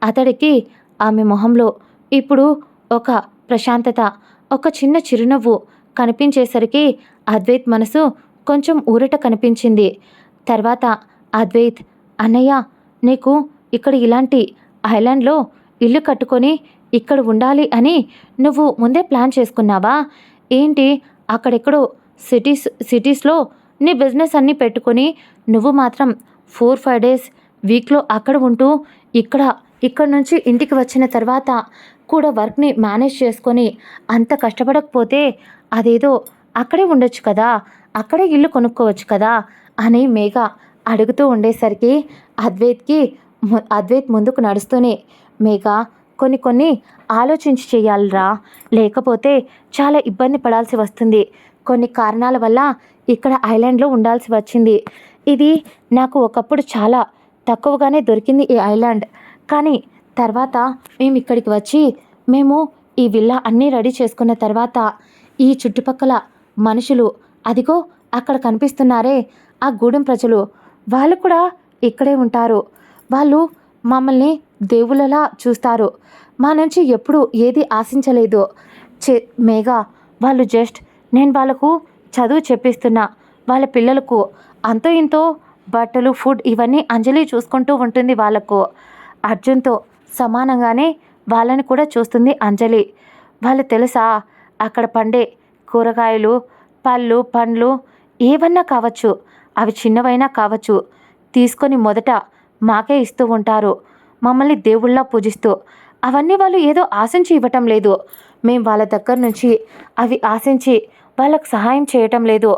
అతడికి ఆమె మొహంలో ఇప్పుడు ఒక ప్రశాంతత, ఒక చిన్న చిరునవ్వు కనిపించేసరికి అద్వైత్ మనసు కొంచెం ఊరట కనిపించింది. తర్వాత అద్వైత్, అన్నయ్య నీకు ఇక్కడ ఇలాంటి ఐలాండ్లో ఇల్లు కట్టుకొని ఇక్కడ ఉండాలి అని నువ్వు ముందే ప్లాన్ చేసుకున్నావా ఏంటి? అక్కడెక్కడో సిటీస్లో నీ బిజినెస్ అన్నీ పెట్టుకొని నువ్వు మాత్రం 4-5 days వీక్లో అక్కడ ఉంటూ ఇక్కడ నుంచి ఇంటికి వచ్చిన తర్వాత కూడా వర్క్ని మేనేజ్ చేసుకొని అంత కష్టపడకపోతే అదేదో అక్కడే ఉండొచ్చు కదా, అక్కడే ఇల్లు కొనుక్కోవచ్చు కదా అని మేఘ అడుగుతూ ఉండేసరికి అద్వైత్ ముందుకు నడుస్తూనే, మేఘ కొన్ని ఆలోచించి చేయాలిరా, లేకపోతే చాలా ఇబ్బంది పడాల్సి వస్తుంది. కొన్ని కారణాల వల్ల ఇక్కడ ఐలాండ్లో ఉండాల్సి వచ్చింది. ఇది నాకు ఒకప్పుడు చాలా తక్కువగానే దొరికింది ఈ ఐలాండ్. కానీ తర్వాత మేము ఇక్కడికి వచ్చి ఈ విల్లా అన్నీ రెడీ చేసుకున్న తర్వాత ఈ చుట్టుపక్కల మనుషులు, అదిగో అక్కడ కనిపిస్తున్నారే ఆ గూడెం ప్రజలు, వాళ్ళు కూడా ఇక్కడే ఉంటారు. వాళ్ళు మమ్మల్ని దేవుళ్ళలా చూస్తారు. మా నుంచి ఎప్పుడూ ఏది ఆశించలేదు మేఘ. వాళ్ళు జస్ట్ నేను వాళ్ళకు చదువు చెప్పిస్తున్నా. వాళ్ళ పిల్లలకు అంతో ఇంతో బట్టలు, ఫుడ్ ఇవన్నీ అంజలి చూసుకుంటూ ఉంటుంది. వాళ్ళకు అర్జున్తో సమానంగానే వాళ్ళని కూడా చూస్తుంది అంజలి. వాళ్ళు తెలుసా, అక్కడ పండే కూరగాయలు, పళ్ళు, పండ్లు ఏవన్నా కావచ్చు, అవి చిన్నవైనా కావచ్చు, తీసుకొని మొదట మాకే ఇస్తూ ఉంటారు, మమ్మల్ని దేవుళ్ళ పూజిస్తూ. అవన్నీ వాళ్ళు ఏదో ఆశించి ఇవ్వటం లేదు. మేం వాళ్ళ దగ్గర నుంచి అవి ఆశించి వాళ్ళకు సహాయం చేయటం లేదు.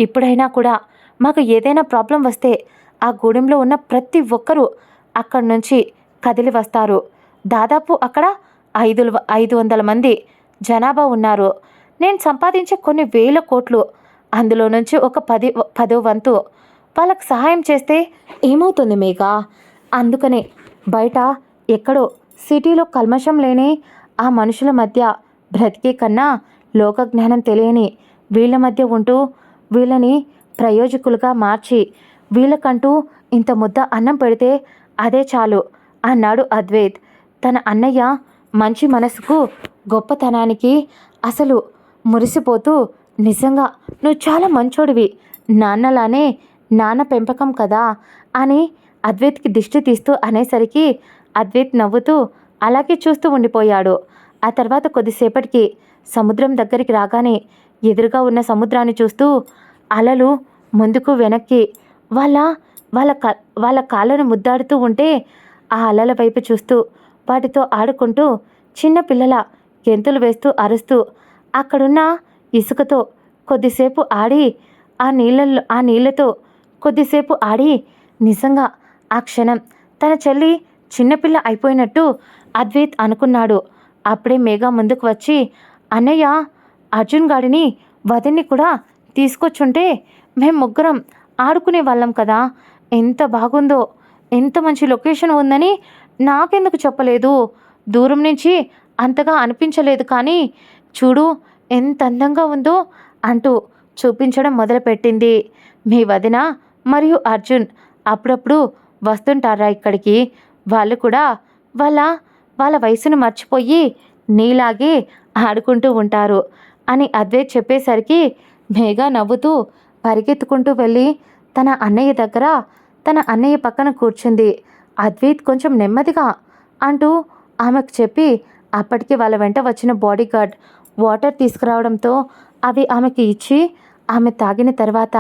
ఇప్పుడైనా కూడా మాకు ఏదైనా ప్రాబ్లం వస్తే ఆ గూడెంలో ఉన్న ప్రతి ఒక్కరూ అక్కడి నుంచి కదిలి వస్తారు. దాదాపు అక్కడ 500 మంది జనాభా ఉన్నారు. నేను సంపాదించే కొన్ని వేల కోట్లు, అందులో నుంచి ఒక 10 వంతు వాళ్ళకి సహాయం చేస్తే ఏమవుతుంది మేఘా? అందుకనే బయట ఎక్కడో సిటీలో కల్మషం లేని ఆ మనుషుల మధ్య బ్రతికే కన్నా లోకజ్ఞానం తెలియని వీళ్ళ మధ్య ఉంటూ వీళ్ళని ప్రయోజకులుగా మార్చి వీళ్ళకంటూ ఇంత ముద్ద అన్నం పెడితే అదే చాలు అన్నాడు అద్వైత్. తన అన్నయ్య మంచి మనసుకు, గొప్పతనానికి అసలు మురిసిపోతూ, నిజంగా నువ్వు చాలా మంచోడివి, నాన్నలానే నాన్న పెంపకం కదా అని అద్వైత్కి దిష్టి తీస్తూ అనేసరికి అద్వైత్ నవ్వుతూ అలాగే చూస్తూ ఉండిపోయాడు. ఆ తర్వాత కొద్దిసేపటికి సముద్రం దగ్గరికి రాగానే ఎదురుగా ఉన్న సముద్రాన్ని చూస్తూ అలలు ముందుకు వెనక్కి వాళ్ళ వాళ్ళ వాళ్ళ కాళ్ళను ముద్దాడుతూ ఉంటే ఆ అలల వైపు చూస్తూ వాటితో ఆడుకుంటూ చిన్న పిల్లల గెంతులు వేస్తూ అరుస్తూ అక్కడున్న ఇసుకతో కొద్దిసేపు ఆడి ఆ నీళ్ళతో కొద్దిసేపు ఆడి నిజంగా ఆ క్షణం తన చెల్లి చిన్నపిల్ల అయిపోయినట్టు అద్వైత్ అనుకున్నాడు. అప్పుడే మేఘా ముందుకు వచ్చి, అన్నయ్య, అర్జున్ గాడిని వదిన్ని కూడా తీసుకొచ్చుంటే మేము ముగ్గురం ఆడుకునే వాళ్ళం కదా, ఎంత బాగుందో, ఎంత మంచి లొకేషన్ ఉందని నాకెందుకు చెప్పలేదు, దూరం నుంచి అంతగా అనిపించలేదు కానీ చూడు ఎంత అందంగా ఉందో అంటూ చూపించడం మొదలుపెట్టింది. మీ వదిన మరియు అర్జున్ అప్పుడప్పుడు వస్తుంటారా ఇక్కడికి, వాళ్ళు కూడా వాళ్ళ వాళ్ళ వయసును మర్చిపోయి నీలాగే ఆడుకుంటూ ఉంటారు అని అద్వైత్ చెప్పేసరికి మేఘా నవ్వుతూ పరిగెత్తుకుంటూ వెళ్ళి తన అన్నయ్య పక్కన కూర్చుంది. అద్వైత్ కొంచెం నెమ్మదిగా అంటూ ఆమెకు చెప్పి అప్పటికి వాళ్ళ వెంట వచ్చిన బాడీగార్డ్ వాటర్ తీసుకురావడంతో అవి ఆమెకి ఇచ్చి ఆమె తాగిన తర్వాత,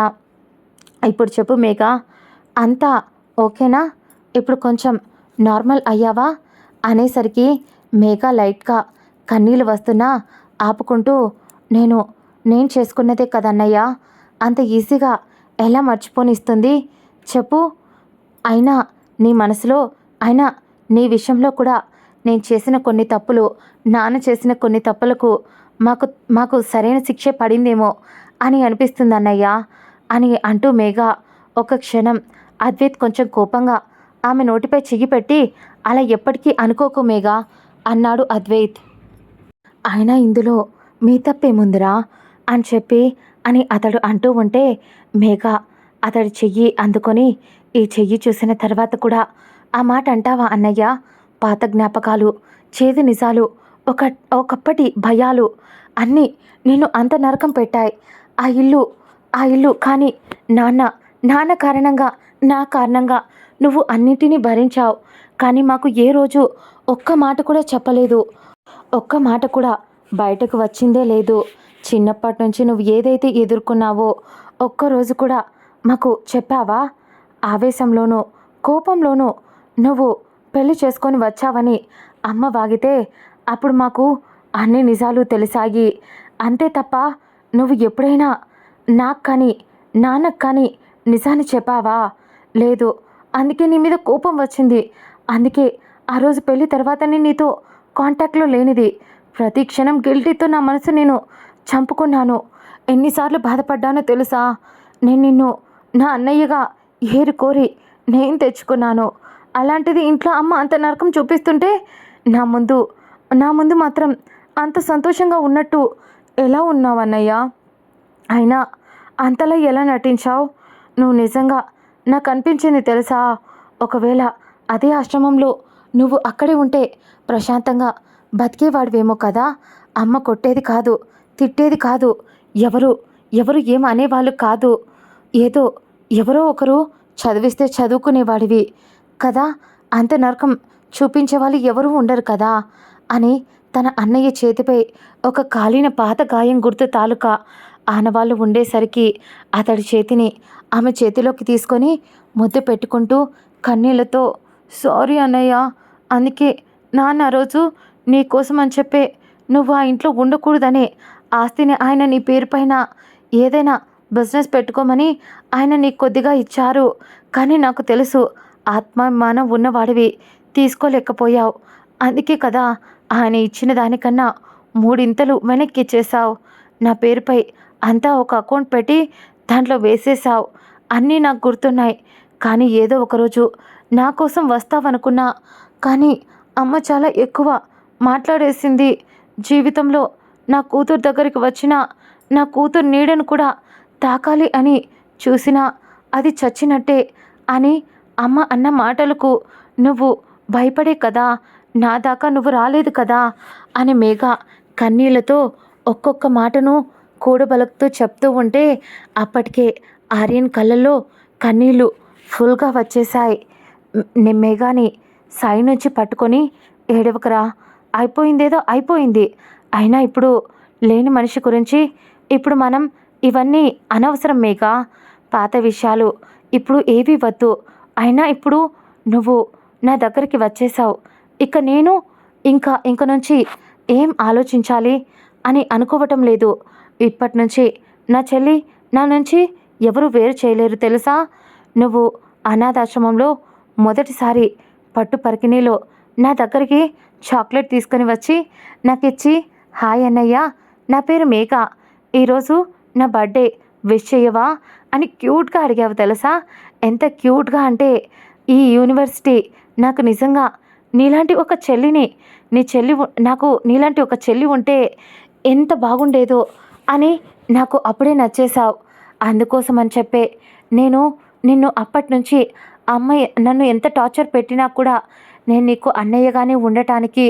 ఇప్పుడు చెప్పు మేఘా, అంతా ఓకేనా, ఇప్పుడు కొంచెం నార్మల్ అయ్యావా అనేసరికి మేఘా లైట్గా కన్నీళ్ళు వస్తున్నా ఆపుకుంటూ, నేను చేసుకున్నదే కదన్నయ్య, అంత ఈజీగా ఎలా మర్చిపోనిస్తుంది చెప్పు, అయినా నీ విషయంలో కూడా నేను చేసిన కొన్ని తప్పులు, నాన్న చేసిన కొన్ని తప్పులకు మాకు సరైన శిక్ష పడిందేమో అని అనిపిస్తుంది అన్నయ్య అని అంటూ మేఘా ఒక క్షణం అద్వైత్ కొంచెం కోపంగా ఆమె నోటిపై చెయ్యి పెట్టి, అలా ఎప్పటికీ అనుకోకు మేఘా అన్నాడు అద్వైత్. అయినా ఇందులో మీ తప్పేముందిరా అని అతడు అంటూ ఉంటే మేఘా అతడి చెయ్యి అందుకొని, ఈ చెయ్యి చూసిన తర్వాత కూడా ఆ మాట అంటావా అన్నయ్య, పాత జ్ఞాపకాలు, చేదు నిజాలు, ఒకప్పటి భయాలు అన్నీ నిన్ను అంత నరకం పెట్టాయి. ఆ ఇల్లు కానీ నాన్న కారణంగా, నా కారణంగా నువ్వు అన్నిటినీ భరించావు, కానీ మాకు ఏ రోజు ఒక్క మాట కూడా చెప్పలేదు, ఒక్క మాట కూడా బయటకు వచ్చిందే లేదు. చిన్నప్పటి నుంచి నువ్వు ఏదైతే ఎదుర్కొన్నావో ఒక్కరోజు కూడా మాకు చెప్పావా? ఆవేశంలోనూ కోపంలోనూ నువ్వు పెళ్లి చేసుకొని వచ్చావని అమ్మ వాగితే అప్పుడు మాకు అన్ని నిజాలు తెలిసాయి. అంతే తప్ప నువ్వు ఎప్పుడైనా నాకు కానీ నాన్నకు కానీ నిజాన్ని చెప్పావా? లేదు. అందుకే నీ మీద కోపం వచ్చింది. అందుకే ఆ రోజు పెళ్లి తర్వాత నేను నీతో కాంటాక్ట్లో లేనిది. ప్రతి క్షణం గిల్టీతో నా మనసు నేను చంపుకున్నాను. ఎన్నిసార్లు బాధపడ్డానో తెలుసా? నేను నిన్ను నా అన్నయ్యగా ఏరుకోరి నేను తెచ్చుకున్నాను. అలాంటిది ఇంట్లో అమ్మ అంత నరకం చూపిస్తుంటే నా ముందు మాత్రం అంత సంతోషంగా ఉన్నట్టు ఎలా ఉన్నావు అన్నయ్య? అయినా అంతలా ఎలా నటించావు? నువ్వు నిజంగా నాకు అనిపించింది తెలుసా, ఒకవేళ అదే ఆశ్రమంలో నువ్వు అక్కడే ఉంటే ప్రశాంతంగా బతికేవాడివేమో కదా. అమ్మ కొట్టేది కాదు, తిట్టేది కాదు, ఎవరు ఏం అనేవాళ్ళు కాదు. ఎవరో ఒకరు చదివిస్తే చదువుకునేవాడివి కదా. అంత నరకం చూపించే వాళ్ళు ఎవరూ ఉండరు కదా అని తన అన్నయ్య చేతిపై ఒక కాలిన పాత గాయం గుర్తు తాలూకా ఆనవాళ్ళు ఉండేసరికి అతడి చేతిని ఆమె చేతిలోకి తీసుకొని ముద్దు పెట్టుకుంటూ కన్నీళ్లతో, సారీ అన్నయ్య, అందుకే నాన్న రోజు నీ కోసం అని చెప్పే నువ్వు ఆ ఇంట్లో ఉండకూడదని ఆస్తిని ఆయన నీ పేరు పైన ఏదైనా బిజినెస్ పెట్టుకోమని ఆయన నీకు కొద్దిగా ఇచ్చారు. కానీ నాకు తెలుసు ఆత్మాభిమానం ఉన్నవాడివి, తీసుకోలేకపోయావు. అందుకే కదా ఆయన ఇచ్చిన దానికన్నా 3 ఇంతలు వెనక్కి ఇచ్చేశావు. నా పేరుపై అంతా ఒక అకౌంట్ పెట్టి దాంట్లో వేసేసావు. అన్నీ నాకు గుర్తున్నాయి. కానీ ఏదో ఒకరోజు నా కోసం వస్తావనుకున్నా. కానీ అమ్మ చాలా ఎక్కువ మాట్లాడేసింది. జీవితంలో నా కూతురు దగ్గరికి వచ్చినా నా కూతురు నీడను కూడా తాకాలి అని చూసినా అది చచ్చినట్టే అని అమ్మ అన్న మాటలకు నువ్వు భయపడే కదా నా దాకా నువ్వు రాలేదు కదా అని మేఘ కన్నీళ్లతో ఒక్కొక్క మాటను కూడబలుకుతూ చెప్తూ ఉంటే అప్పటికే ఆర్యన్ కళ్ళల్లో కన్నీళ్ళు ఫుల్గా వచ్చేశాయి. మేఘాని సాయి నుంచి పట్టుకొని ఏడవకరా, అయిపోయిందేదో అయిపోయింది. అయినా ఇప్పుడు లేని మనిషి గురించి ఇప్పుడు మనం ఇవన్నీ అనవసరం మేఘ. పాత విషయాలు ఇప్పుడు ఏవి వద్దు. అయినా ఇప్పుడు నువ్వు నా దగ్గరికి వచ్చేసావు. ఇక నేను ఇంక నుంచి ఏం ఆలోచించాలి అని అనుకోవటం లేదు. ఇప్పటి నుంచి నా చెల్లి నా నుంచి ఎవరు వేరు చేయలేరు తెలుసా. నువ్వు అనాథాశ్రమంలో మొదటిసారి పట్టు పరికిణీలో నా దగ్గరికి చాక్లెట్ తీసుకొని వచ్చి నాకు ఇచ్చి హాయ్ అన్నయ్య, నా పేరు మేఘ, ఈరోజు నా బర్త్డే విష్ చేయవా అని క్యూట్గా అడిగావు తెలుసా. ఎంత క్యూట్గా అంటే ఈ యూనివర్సిటీ నాకు నిజంగా నీలాంటి ఒక చెల్లిని నాకు నీలాంటి ఒక చెల్లి ఉంటే ఎంత బాగుండేదో అని నాకు అప్పుడే నచ్చేశావు. అందుకోసం అని చెప్పే నేను నిన్ను అప్పటి నుంచి అమ్మాయి నన్ను ఎంత టార్చర్ పెట్టినా కూడా నేను నీకు అన్నయ్యగానే ఉండటానికి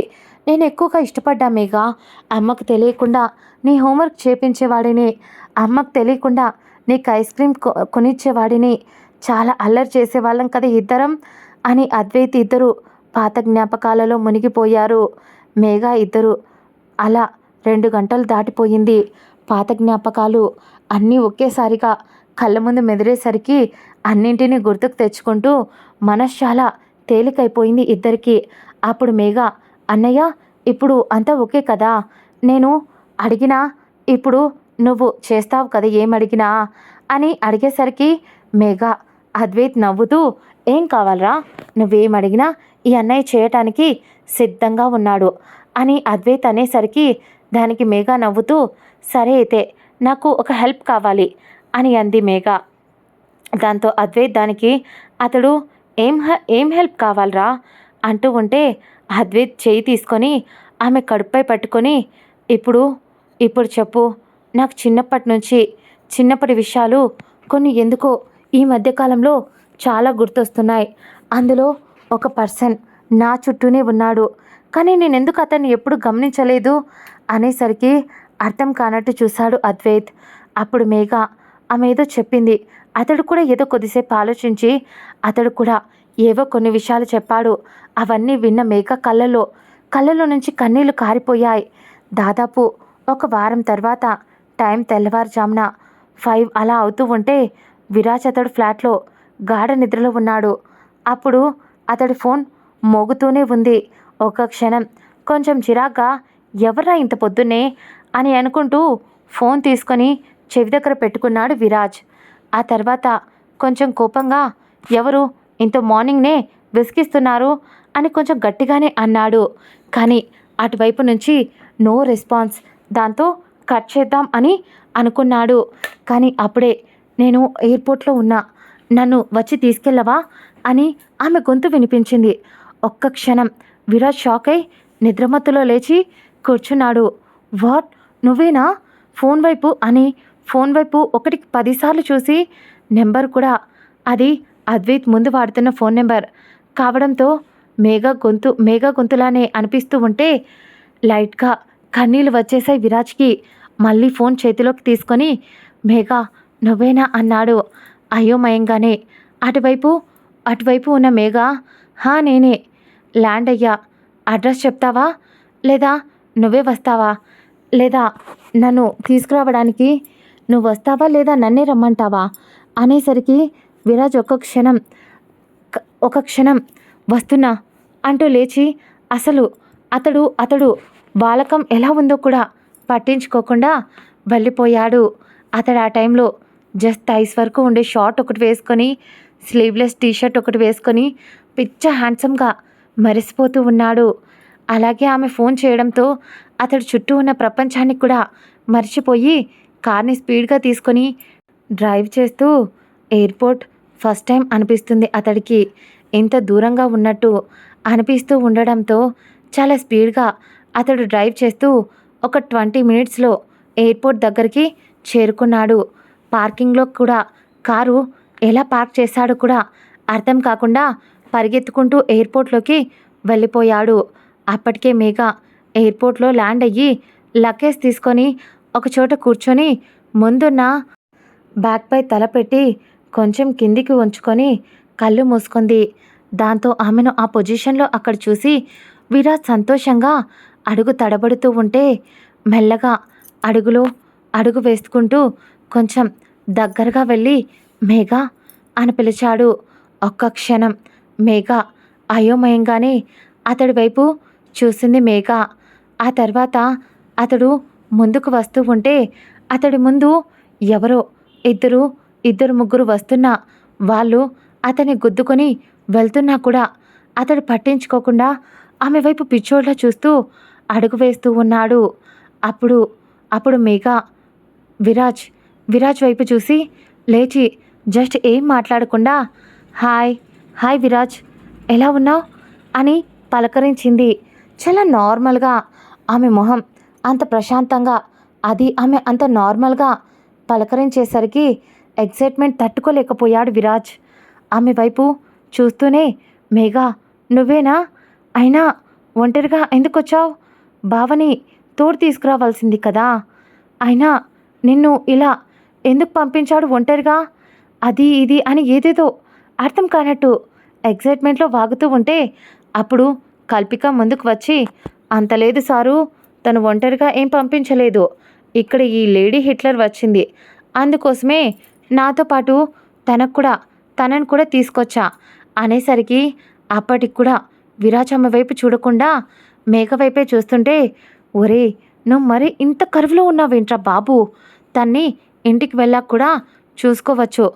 నేను ఎక్కువగా ఇష్టపడ్డా మేఘ. అమ్మకు తెలియకుండా నీ హోంవర్క్ చేపించేవాడిని, అమ్మకు తెలియకుండా నీకు ఐస్ క్రీమ్ కొనిచ్చేవాడిని, చాలా అల్లరి చేసేవాళ్ళం కదా ఇద్దరం అని అద్వైత్ ఇద్దరు పాత జ్ఞాపకాలలో మునిగిపోయారు. మేఘ ఇద్దరు అలా 2 గంటలు దాటిపోయింది. పాత జ్ఞాపకాలు అన్నీ ఒకేసారిగా కళ్ళ ముందు మెదిరేసరికి అన్నింటినీ గుర్తుకు తెచ్చుకుంటూ మనసు చాలా తేలికైపోయింది ఇద్దరికి. అప్పుడు మేఘ, అన్నయ్య ఇప్పుడు అంతా ఓకే కదా, నేను అడిగినా ఇప్పుడు నువ్వు చేస్తావు కదా ఏమడిగినా అని అడిగేసరికి మేఘ అద్వైత్ నవ్వుతూ, ఏం కావాలరా, నువ్వేమడిగినా ఈ అన్నయ్య చేయటానికి సిద్ధంగా ఉన్నాడు అని అద్వైత్ అనేసరికి దానికి మేఘ నవ్వుతూ, సరే అయితే నాకు ఒక హెల్ప్ కావాలి అని అంది మేఘ. దాంతో అద్వైత్ దానికి అతడు ఏం హెల్ప్ కావాలరా అంటూ ఉంటే అద్వైత్ చేయి తీసుకొని ఆమె కడుపుపై పట్టుకొని, ఇప్పుడు చెప్పు, నాకు చిన్నప్పటి విషయాలు కొన్ని ఎందుకో ఈ మధ్యకాలంలో చాలా గుర్తొస్తున్నాయి. అందులో ఒక పర్సన్ నా చుట్టూనే ఉన్నాడు, కానీ నేను ఎందుకు అతన్ని ఎప్పుడు గమనించలేదు అనేసరికి అర్థం కానట్టు చూశాడు అద్వైత్. అప్పుడు మేఘ ఆమె ఏదో చెప్పింది. అతడు కూడా ఏదో కొద్దిసేపు ఆలోచించి అతడు కూడా ఏవో కొన్ని విషయాలు చెప్పాడు. అవన్నీ విన్న మేఘ కళ్ళలో నుంచి కన్నీళ్లు కారిపోయాయి. దాదాపు 1 వారం తర్వాత టైం తెల్లవారుజామున 5 అలా అవుతూ ఉంటే విరాజ్ అతడు ఫ్లాట్లో గాఢ నిద్రలో ఉన్నాడు. అప్పుడు అతడి ఫోన్ మోగుతూనే ఉంది. ఒక క్షణం కొంచెం చిరాగ్గా ఎవర్రా ఇంత పొద్దున్నే అని అనుకుంటూ ఫోన్ తీసుకొని చెవి దగ్గర పెట్టుకున్నాడు విరాజ్. ఆ తర్వాత కొంచెం కోపంగా, ఎవరు ఇంత మార్నింగ్నే విసిగిస్తున్నారు అని కొంచెం గట్టిగానే అన్నాడు. కానీ అటువైపు నుంచి నో రెస్పాన్స్. దాంతో కట్ చేద్దాం అని అనుకున్నాడు. కానీ అప్పుడే నేను ఎయిర్పోర్ట్లో ఉన్నా, నన్ను వచ్చి తీసుకెళ్ళవా అని ఆమె గొంతు వినిపించింది. ఒక్క క్షణం విరాజ్ షాక్ అయి నిద్రమత్తులో లేచి కూర్చున్నాడు. వాట్, నువ్వేనా ఫోన్ వైపు అని ఫోన్ వైపు 1కి 10 సార్లు చూసి నెంబర్ కూడా అది అద్వైత్ ముందు వాడుతున్న ఫోన్ నెంబర్ కావడంతో మేఘ గొంతులానే అనిపిస్తూ ఉంటే లైట్గా కన్నీళ్ళు వచ్చేసాయి విరాజ్కి. మళ్ళీ ఫోన్ చేతిలోకి తీసుకొని, మేఘ నువ్వేనా అన్నాడు అయోమయంగానే. అటువైపు ఉన్న మేఘ, హా నేనే, ల్యాండ్ అయ్యా, అడ్రస్ చెప్తావా లేదా నువ్వే వస్తావా, లేదా నన్ను తీసుకురావడానికి నువ్వు వస్తావా లేదా నన్నే రమ్మంటావా అనేసరికి విరాజ్ ఒక క్షణం వస్తున్నా అంటూ లేచి అసలు అతడు బాలకం ఎలా ఉందో కూడా పట్టించుకోకుండా వెళ్ళిపోయాడు. అతడు ఆ టైంలో జస్ట్ ఐస్ వరకు ఉండే షార్ట్ ఒకటి వేసుకొని స్లీవ్లెస్ టీషర్ట్ ఒకటి వేసుకొని పిచ్చ హ్యాండ్సమ్గా మెరిసిపోతూ ఉన్నాడు. అలాగే ఆమె ఫోన్ చేయడంతో అతడు చుట్టూ ఉన్న ప్రపంచానికి కూడా మర్చిపోయి కార్ని స్పీడ్గా తీసుకొని డ్రైవ్ చేస్తూ ఎయిర్పోర్ట్ ఫస్ట్ టైం అనిపిస్తుంది అతడికి. ఇంత దూరంగా ఉన్నట్టు అనిపిస్తూ ఉండడంతో చాలా స్పీడ్గా అతడు డ్రైవ్ చేస్తూ ఒక 20 మినిట్స్లో ఎయిర్పోర్ట్ దగ్గరికి చేరుకున్నాడు. పార్కింగ్లో కూడా కారు ఎలా పార్క్ చేశాడో కూడా అర్థం కాకుండా పరిగెత్తుకుంటూ ఎయిర్పోర్ట్లోకి వెళ్ళిపోయాడు. అప్పటికే మేఘ ఎయిర్పోర్ట్లో ల్యాండ్ అయ్యి లగేజ్ తీసుకొని ఒకచోట కూర్చొని ముందున్న బ్యాగ్పై తల పెట్టి కొంచెం కిందికి ఉంచుకొని కళ్ళు మూసుకుంది. దాంతో ఆమెను ఆ పొజిషన్లో అక్కడ చూసి విరాజ్ సంతోషంగా అడుగు తడబడుతూ ఉంటే మెల్లగా అడుగు వేసుకుంటూ కొంచెం దగ్గరగా వెళ్ళి మేఘ అని పిలిచాడు. ఒక్క క్షణం మేఘ అయోమయంగానే అతడి వైపు చూసింది మేఘ. ఆ తర్వాత అతడు ముందుకు వస్తూ ఉంటే అతడి ముందు ఎవరో ఇద్దరు ముగ్గురు వస్తున్నా వాళ్ళు అతన్ని గుద్దుకొని వెళ్తున్నా కూడా అతడు పట్టించుకోకుండా ఆమె వైపు పిచ్చోడ్లా చూస్తూ అడుగు వేస్తూ ఉన్నాడు. అప్పుడు మేఘ విరాజ్ వైపు చూసి లేచి జస్ట్ ఏం మాట్లాడకుండా హాయ్ విరాజ్, ఎలా ఉన్నావు అని పలకరించింది. చాలా నార్మల్గా ఆమె మొహం అంత ప్రశాంతంగా, అది ఆమె అంత నార్మల్గా పలకరించేసరికి ఎక్సైట్మెంట్ తట్టుకోలేకపోయాడు విరాజ్. ఆమె వైపు చూస్తూనే మేఘ, నువ్వేనా? అయినా ఒంటరిగా ఎందుకొచ్చావు? బావని తోడు తీసుకురావాల్సింది కదా. అయినా నిన్ను ఇలా ఎందుకు పంపించాడు ఒంటరిగా? అది ఇది అని ఏదేదో అర్థం కానట్టు ఎక్సైట్మెంట్లో వాగుతూ ఉంటే అప్పుడు కల్పిక ముందుకు వచ్చి, అంత లేదు సారు, తను ఒంటరిగా ఏం పంపించలేదు. ఇక్కడ ఈ లేడీ హిట్లర్ వచ్చింది, అందుకోసమే నాతో పాటు తనను కూడా తీసుకొచ్చా అనేసరికి అప్పటికి కూడా విరాజమ్మ వైపు చూడకుండా మేఘ వైపే చూస్తుంటే, ఒరే నువ్వు మరి ఇంత కరువులో ఉన్నావేంట్రా బాబు, తన్ని ఇంటికి వెళ్ళాక కూడా చూసుకోవచ్చు.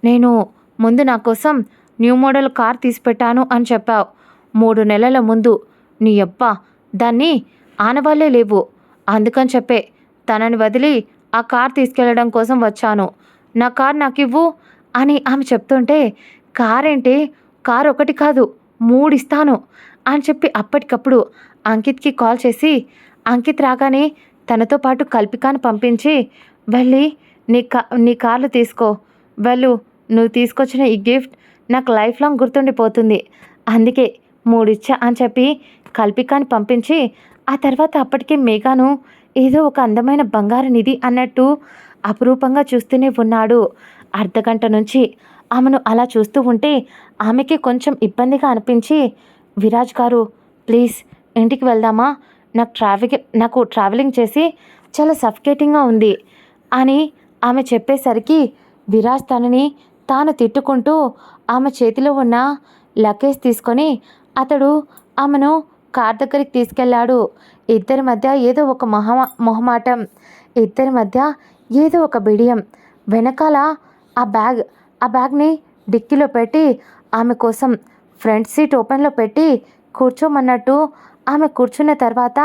నేను ముందు నా కోసం న్యూ మోడల్ కార్ తీసిపెట్టాను అని చెప్పావు. 3 నెలల ముందు నీ అబ్బ దాన్ని ఆనవాళ్లే లేవు. అందుకని చెప్పే తనని వదిలి ఆ కార్ తీసుకెళ్లడం కోసం వచ్చాను. నా కార్ నాకివ్వు అని ఆమె చెప్తుంటే, కారేంటి, కార్ ఒకటి కాదు 3 ఇస్తాను అని చెప్పి అప్పటికప్పుడు అంకిత్కి కాల్ చేసి, అంకిత్ రాగానే తనతో పాటు కల్పికాను పంపించి, వెళ్ళి నీ కార్లు తీసుకో వెళ్ళు, నువ్వు తీసుకొచ్చిన ఈ గిఫ్ట్ నాకు లైఫ్ లాంగ్ గుర్తుండిపోతుంది, అందుకే 3 ఇచ్చా అని చెప్పి కల్పికాని పంపించి, ఆ తర్వాత అప్పటికే మేఘాను ఏదో ఒక అందమైన బంగారు నిధి అన్నట్టు అపురూపంగా చూస్తూనే ఉన్నాడు. అర్ధగంట నుంచి ఆమెను అలా చూస్తూ ఉంటే ఆమెకి కొంచెం ఇబ్బందిగా అనిపించి, విరాజ్ గారు ప్లీజ్ ఇంటికి వెళ్దామా, నాకు ట్రావెలింగ్ చేసి చాలా సఫికేటింగ్గా ఉంది అని ఆమె చెప్పేసరికి విరాజ్ తనని తాను తిట్టుకుంటూ ఆమె చేతిలో ఉన్న లగేజ్ తీసుకొని అతడు ఆమెను కార్ దగ్గరికి తీసుకెళ్లాడు. ఇద్దరి మధ్య ఏదో ఒక మొహమాటం, ఇద్దరి మధ్య ఏదో ఒక బిడియం. వెనకాల ఆ బ్యాగ్ని డిక్కీలో పెట్టి ఆమె కోసం ఫ్రంట్ సీట్ ఓపెన్లో పెట్టి కూర్చోమన్నట్టు ఆమె కూర్చున్న తర్వాత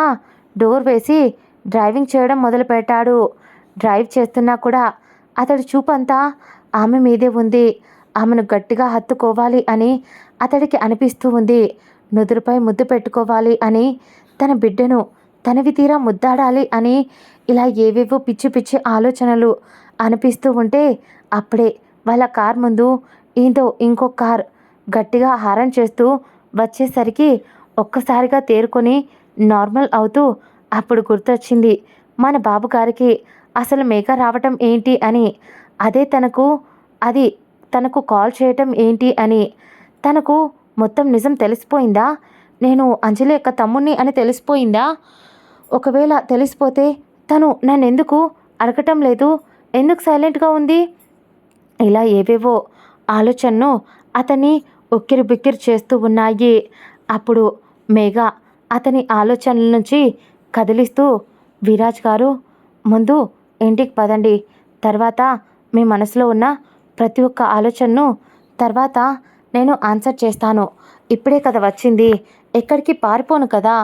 డోర్ వేసి డ్రైవింగ్ చేయడం మొదలుపెట్టాడు. డ్రైవ్ చేస్తున్నా కూడా అతడి చూపంతా ఆమె మీదే ఉంది. ఆమెను గట్టిగా హత్తుకోవాలి అని అతడికి అనిపిస్తూ ఉంది. నుదురుపై ముద్దు పెట్టుకోవాలి అని, తన బిడ్డను తనవి తీరా ముద్దాడాలి అని, ఇలా ఏవేవో పిచ్చి పిచ్చి ఆలోచనలు అనిపిస్తూ ఉంటే అప్పుడే వాళ్ళ కార్ ముందు ఇంకో కార్ గట్టిగా హారన్ చేస్తూ వచ్చేసరికి ఒక్కసారిగా తేరుకొని నార్మల్ అవుతూ అప్పుడు గుర్తొచ్చింది మన బాబు గారికి అసలు మేఘ రావటం ఏంటి అని. అది తనకు కాల్ చేయటం ఏంటి అని. తనకు మొత్తం నిజం తెలిసిపోయిందా? నేను అంజలి యొక్క తమ్ముణ్ణి అని తెలిసిపోయిందా? ఒకవేళ తెలిసిపోతే తను నన్నెందుకు అడగటం లేదు, ఎందుకు సైలెంట్గా ఉంది? ఇలా ఏవేవో ఆలోచనను అతన్ని ఉక్కిరి బిక్కిరి చేస్తూ ఉన్నాయి. అప్పుడు మేఘ అతని ఆలోచనల నుంచి కదిలిస్తూ, విరాజ్ గారు ముందు ఇంటికి పదండి, తర్వాత మీ మనసులో ఉన్న ప్రతి ఒక్క ఆలోచనను తర్వాత నేను ఆన్సర్ చేస్తాను, ఇప్పుడే కదా వచ్చింది, ఎక్కడికి పారిపోను కదా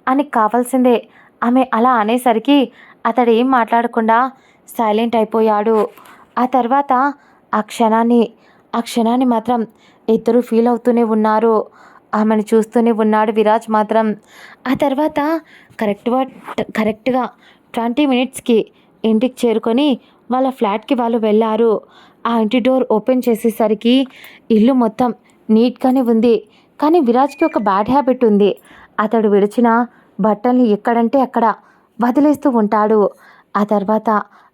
అని కావాల్సిందే. ఆమె అలా అనేసరికి అతడు ఏం మాట్లాడకుండా సైలెంట్ అయిపోయాడు. ఆ తర్వాత ఆ క్షణాన్ని ఆ క్షణాన్ని మాత్రం ఇద్దరు ఫీల్ అవుతూనే ఉన్నారు. ఆమెను చూస్తూనే ఉన్నాడు విరాజ్ మాత్రం. ఆ తర్వాత కరెక్ట్గా 20 మినిట్స్కి ఇంటికి చేరుకొని వాళ్ళ ఫ్లాట్కి వాళ్ళు వెళ్ళారు. ఆ ఇంటి డోర్ ఓపెన్ చేసేసరికి ఇల్లు మొత్తం నీట్గానే ఉంది. కానీ విరాజ్కి ఒక బ్యాడ్ హ్యాబిట్ ఉంది. అతడు విడిచిన బట్టల్ని ఎక్కడంటే అక్కడ వదిలేస్తూ ఉంటాడు. ఆ తర్వాత